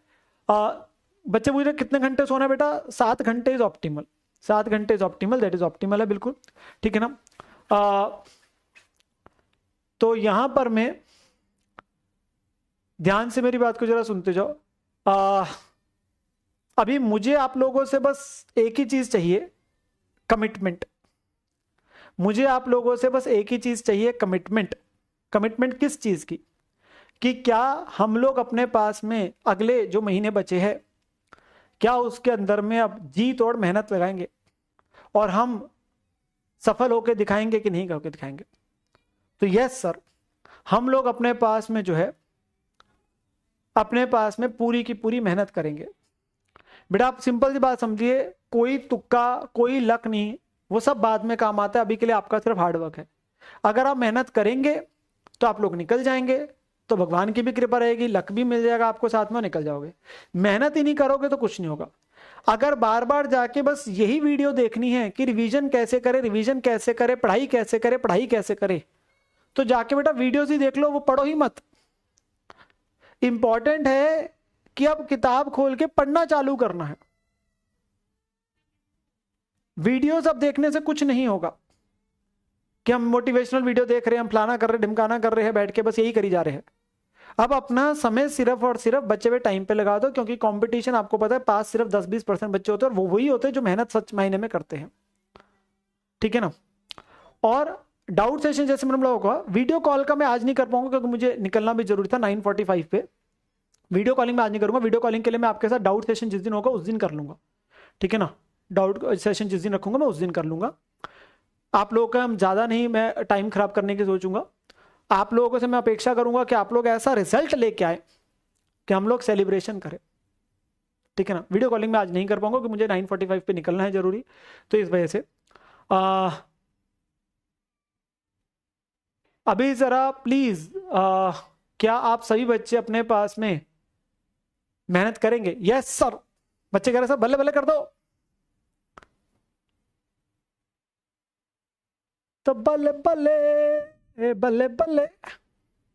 A: बच्चे पूछ रहे कितने घंटे सोना है बेटा, 7 घंटे इज ऑप्टिमल, 7 घंटे is optimal, that is optimal है बिल्कुल, ठीक है ना। तो यहां पर मैं ध्यान से मेरी बात को जरा सुनते जाओ। अभी मुझे आप लोगों से बस एक ही चीज चाहिए, कमिटमेंट। मुझे आप लोगों से बस एक ही चीज चाहिए, कमिटमेंट। कमिटमेंट किस चीज की, कि क्या हम लोग अपने पास में अगले जो महीने बचे हैं, क्या उसके अंदर में अब जी तोड़ मेहनत लगाएंगे और हम सफल होकर दिखाएंगे कि नहीं होकर दिखाएंगे। तो यस सर, हम लोग अपने पास में जो है, अपने पास में पूरी की पूरी मेहनत करेंगे। बेटा आप सिंपल सी बात समझिए, कोई तुक्का कोई लक नहीं, वो सब बाद में काम आता है, अभी के लिए आपका सिर्फ हार्डवर्क है। अगर आप मेहनत करेंगे तो आप लोग निकल जाएंगे, तो भगवान की भी कृपा रहेगी, लक भी मिल जाएगा आपको साथ में, निकल जाओगे। मेहनत ही नहीं करोगे तो कुछ नहीं होगा। अगर बार बार जाके बस यही वीडियो देखनी है कि रिवीजन कैसे करे, रिवीजन कैसे करे, पढ़ाई कैसे करे, पढ़ाई कैसे करे, तो जाके बेटा वीडियोस ही देख लो, वो पढ़ो ही मत। इंपॉर्टेंट है कि अब किताब खोल के पढ़ना चालू करना है। वीडियोस अब देखने से कुछ नहीं होगा कि हम मोटिवेशनल वीडियो देख रहे हैं, हम फलाना कर रहे हैं, ढिमकाना कर रहे हैं, बैठ के बस यही करी जा रहे हैं। अब अपना समय सिर्फ और सिर्फ बच्चे हुए टाइम पे लगा दो, क्योंकि कंपटीशन आपको पता है पास सिर्फ 10-20% बच्चे होते हैं, और वो वही होते हैं जो मेहनत सच मायने में करते हैं, ठीक है ना। और डाउट सेशन जैसे मैंने बोला, वीडियो कॉल का मैं आज नहीं कर पाऊंगा क्योंकि मुझे निकलना भी जरूरी था 9:45 पे। वीडियो कॉलिंग में आज नहीं करूंगा, वीडियो कॉलिंग के लिए मैं आपके साथ डाउट सेशन जिस दिन होगा उस दिन कर लूंगा, ठीक है ना। डाउट सेशन जिस दिन रखूंगा मैं उस दिन कर लूंगा। आप लोगों का हम ज्यादा नहीं, मैं टाइम खराब करने की सोचूंगा। आप लोगों से मैं अपेक्षा करूंगा कि आप लोग ऐसा रिजल्ट लेके आए कि हम लोग सेलिब्रेशन करें, ठीक है ना। वीडियो कॉलिंग में आज नहीं कर पाऊंगा कि मुझे 9:45 पे निकलना है जरूरी, तो इस वजह से अभी जरा प्लीज क्या आप सभी बच्चे अपने पास में मेहनत करेंगे? यस सर, बच्चे कह रहे सर बल्ले बल्ले कर दो, तो बल्ले बल्ले बल्ले बल्ले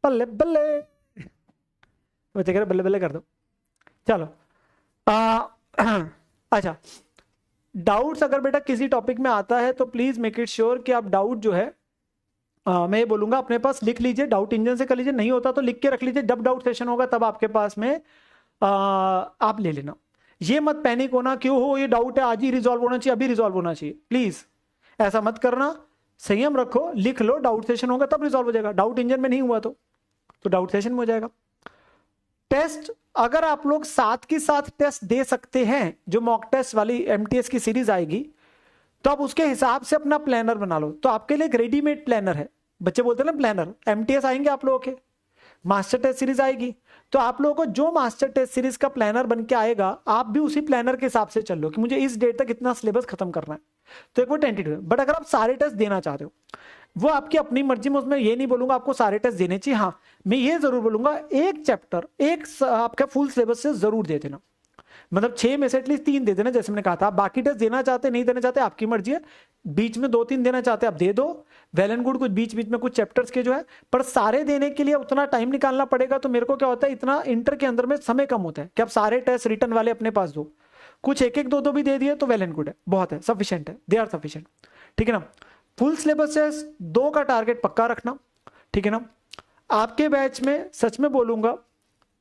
A: बल्ले बल्ले, बच्चे कह रहे बल्ले बल्ले कर दो। चलो अच्छा, डाउट्स अगर बेटा किसी टॉपिक में आता है तो प्लीज मेक इट श्योर कि आप डाउट जो है मैं ये बोलूंगा अपने पास लिख लीजिए, डाउट इंजन से कर लीजिए, नहीं होता तो लिख के रख लीजिए, जब डाउट सेशन होगा तब आपके पास में आप ले लेना। ये मत पैनिक होना, क्यों हो ये डाउट है आज ही रिजॉल्व होना चाहिए, अभी रिजॉल्व होना चाहिए, प्लीज ऐसा मत करना। संयम रखो, लिख लो, डाउट सेशन होगा तब रिजॉल्व हो जाएगा। डाउट इंजन में नहीं हुआ तो डाउट सेशन में हो जाएगा। टेस्ट अगर आप लोग साथ के साथ टेस्ट दे सकते हैं, जो मॉक टेस्ट वाली एमटीएस की सीरीज आएगी, तो आप उसके हिसाब से अपना प्लानर बना लो। तो आपके लिए एक रेडीमेड प्लानर है, बच्चे बोलते हैं ना प्लानर, एमटीएस आएंगे आप लोगों के, मास्टर टेस्ट सीरीज आएगी, तो आप लोगों को जो मास्टर टेस्ट सीरीज का प्लानर बन के आएगा, आप भी उसी प्लानर के हिसाब से चल लो कि मुझे इस डेट तक इतना सिलेबस खत्म करना है। तो एक वो टेंटेटिव है, बट अगर आप सारे टेस्ट देना चाहते हो वो आपकी अपनी मर्जी में, उसमें ये नहीं बोलूंगा आपको सारे टेस्ट देने चाहिए। हाँ मैं ये जरूर बोलूंगा एक चैप्टर एक आपका फुल सिलेबस से जरूर दे देना, मतलब 6 में से एटलीस्ट 3 दे देना, जैसे मैंने कहा था। आप बाकी टेस्ट देना चाहते नहीं देना चाहते आपकी मर्जी है, बीच में 2-3 देना चाहते आप दे दो, वेल एंड गुड। कुछ बीच बीच में कुछ चैप्टर्स के जो है, पर सारे देने के लिए उतना टाइम निकालना पड़ेगा। तो मेरे को क्या होता है, इतना इंटर के अंदर में समय कम होता है कि आप सारे टेस्ट रिटर्न वाले अपने पास दो। कुछ 1-1, 2-2 भी दे दिए तो वेल एंड गुड है, बहुत है, सफिशिएंट है, दे आर सफिशिएंट, ठीक है ना। फुल सिलेबस टेस्ट 2 का टारगेट पक्का रखना, ठीक है ना। आपके बैच में सच में बोलूंगा,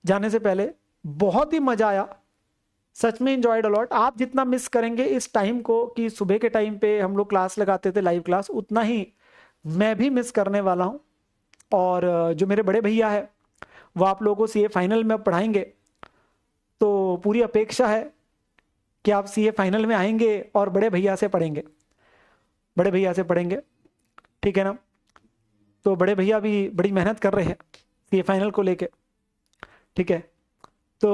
A: जाने से पहले बहुत ही मजा आया, सच में एंजॉयड अलॉट। आप जितना मिस करेंगे इस टाइम को कि सुबह के टाइम पे हम लोग क्लास लगाते थे लाइव क्लास, उतना ही मैं भी मिस करने वाला हूं। और जो मेरे बड़े भैया है वो आप लोगों को सीए फाइनल में पढ़ाएंगे, तो पूरी अपेक्षा है कि आप सीए फाइनल में आएंगे और बड़े भैया से पढ़ेंगे, बड़े भैया से पढ़ेंगे, ठीक है ना। तो बड़े भैया भी बड़ी मेहनत कर रहे हैं सीए फाइनल को लेके, ठीक है। तो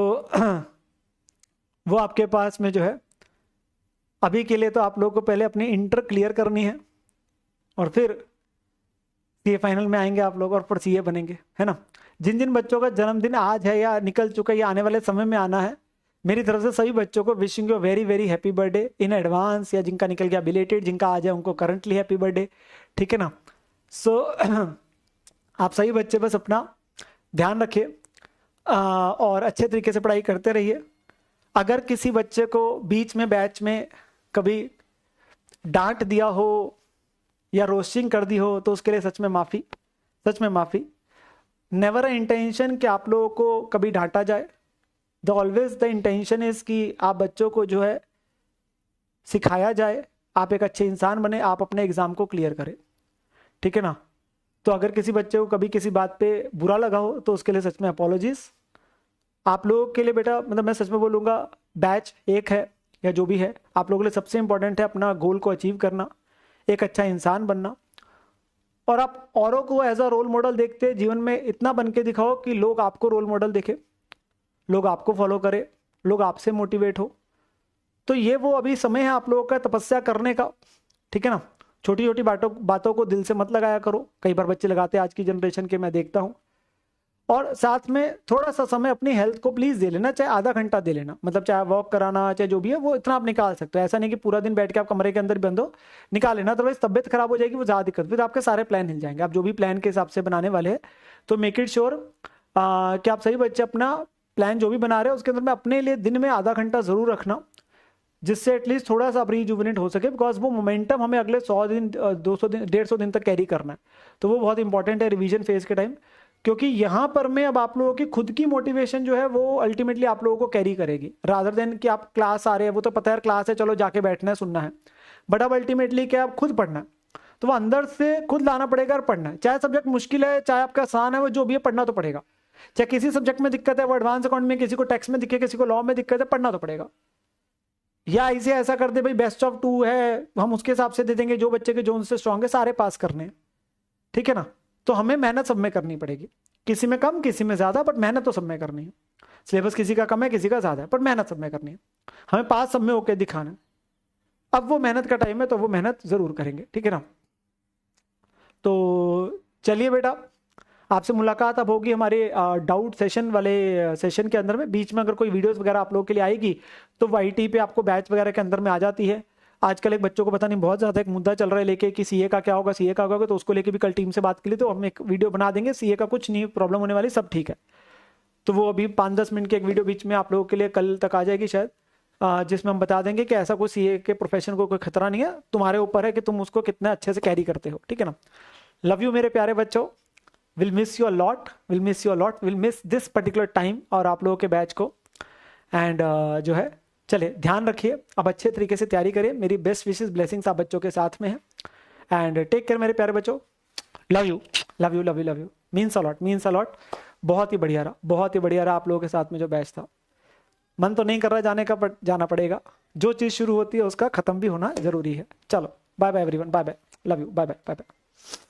A: वो आपके पास में जो है, अभी के लिए तो आप लोगों को पहले अपनी इंटर क्लियर करनी है और फिर सीए फाइनल में आएंगे आप लोग और फिर सीए बनेंगे, है ना। जिन जिन बच्चों का जन्मदिन आज है या निकल चुका है या आने वाले समय में आना है, मेरी तरफ से सभी बच्चों को wishing you very very happy birthday in advance, या जिनका निकल गया बिलेटेड, जिनका आज है उनको करंटली हैप्पी बर्थडे, ठीक है ना। सो आप सभी बच्चे बस अपना ध्यान रखिए और अच्छे तरीके से पढ़ाई करते रहिए। अगर किसी बच्चे को बीच में बैच में कभी डांट दिया हो या रोस्टिंग कर दी हो तो उसके लिए सच में माफ़ी, सच में माफ़ी। नेवर अ इंटेंशन कि आप लोगों को कभी डांटा जाए, the always the intention is कि आप बच्चों को जो है सिखाया जाए, आप एक अच्छे इंसान बने, आप अपने एग्ज़ाम को क्लियर करें, ठीक है ना। तो अगर किसी बच्चे को कभी किसी बात पे बुरा लगा हो तो उसके लिए सच में अपॉलॉजीज। आप लोगों के लिए बेटा, मतलब मैं सच में बोलूँगा, बैच एक है या जो भी है, आप लोगों के लिए सबसे इंपॉर्टेंट है अपना गोल को अचीव करना, एक अच्छा इंसान बनना, और आप औरों को एज अ रोल मॉडल देखते जीवन में इतना बन के दिखाओ कि लोग आपको रोल मॉडल देखे, लोग आपको फॉलो करें, लोग आपसे मोटिवेट हो। तो ये वो अभी समय है आप लोगों का तपस्या करने का, ठीक है ना। छोटी छोटी बातों को दिल से मत लगाया करो, कई बार बच्चे लगाते हैं आज की जनरेशन के, मैं देखता हूँ। और साथ में थोड़ा सा समय अपनी हेल्थ को प्लीज दे लेना, चाहे आधा घंटा दे लेना, मतलब चाहे वॉक कराना, चाहे जो भी है वो इतना आप निकाल सकते हो। ऐसा नहीं कि पूरा दिन बैठ के आप कमरे के अंदर बंद हो, निकाल लेना, अदरवाइज तबियत खराब हो जाएगी, वो ज्यादा दिक्कत, फिर आपके सारे प्लान हिल जाएंगे। आप जो भी प्लान के हिसाब से बनाने वाले हैं तो मेक इट श्योर कि आप सही बच्चे अपना प्लान जो भी बना रहे हैं उसके अंदर में अपने लिए दिन में आधा घंटा जरूर रखना, जिससे एटलीस्ट थोड़ा सा आप रिजुविनेट हो सके, बिकॉज वो मोमेंटम हमें अगले 100 दिन 200 दिन 150 दिन तक कैरी करना है। तो वो बहुत इंपॉर्टेंट है रिवीजन फेज के टाइम, क्योंकि यहाँ पर मैं अब आप लोगों की खुद की मोटिवेशन जो है वो अल्टीमेटली आप लोगों को कैरी करेगी, रादर देन कि आप क्लास आ रहे हैं, वो तो पता है क्लास है चलो जाके बैठना है सुनना है, बट अब अल्टीमेटली क्या आप खुद पढ़ना है, तो वो अंदर से खुद लाना पड़ेगा और पढ़ना है। चाहे सब्जेक्ट मुश्किल है चाहे आपका आसान है, वो जो भी है पढ़ना तो पड़ेगा। चाहे किसी सब्जेक्ट में दिक्कत है, वो एडवांस अकाउंट में, किसी को टैक्स में दिक्कत, किसी को लॉ में दिक्कत है, पढ़ना तो पड़ेगा। या इसे ऐसा कर दे भाई बेस्ट ऑफ 2 है, हम उसके हिसाब से दे देंगे, जो बच्चे के जो उनसे स्ट्रांग है सारे पास करने हैं, ठीक है ना। तो हमें मेहनत सब में करनी पड़ेगी, किसी में कम किसी में ज्यादा, बट मेहनत तो सब में करनी है। सिलेबस किसी का कम है किसी का ज्यादा है, पर मेहनत सब में करनी है, हमें पास सब में होकर दिखाना है। अब वो मेहनत का टाइम है तो वो मेहनत जरूर करेंगे, ठीक है ना। तो चलिए बेटा, आपसे मुलाकात अब होगी हमारे डाउट सेशन वाले सेशन के अंदर में। बीच में अगर कोई वीडियोस वगैरह आप लोगों के लिए आएगी तो वाईटी पे आपको बैच वगैरह के अंदर में आ जाती है। आजकल एक बच्चों को पता नहीं बहुत ज्यादा एक मुद्दा चल रहा है लेके कि सीए का क्या होगा, सीए का होगा, तो उसको लेके भी कल टीम से बात के लिए तो हम एक वीडियो बना देंगे। सीए का कुछ नहीं प्रॉब्लम होने वाली, सब ठीक है। तो वो अभी 5-10 मिनट की एक वीडियो बीच में आप लोगों के लिए कल तक आ जाएगी शायद, जिसमें हम बता देंगे कि ऐसा कोई सीए के प्रोफेशन को कोई खतरा नहीं है, तुम्हारे ऊपर है कि तुम उसको कितना अच्छे से कैरी करते हो, ठीक है ना। लव यू मेरे प्यारे बच्चों, will miss you a lot, will miss you a lot, will miss this particular time और आप लोगों के बैच को। एंड जो है चले ध्यान रखिए, अब अच्छे तरीके से तैयारी करिए। मेरी बेस्ट विशेस ब्लेसिंग्स आप बच्चों के साथ में है। एंड टेक केयर मेरे प्यारे बच्चों, love you love you love you love you, means a lot, means a lot. बहुत ही बढ़िया रहा, बहुत ही बढ़िया रहा आप लोगों के साथ में जो बैच था। मन तो नहीं कर रहा जाने का, बट जाना पड़ेगा। जो चीज़ शुरू होती है उसका खत्म भी होना जरूरी है। चलो bye bye everyone, bye bye, love you, bye bye, bye bye.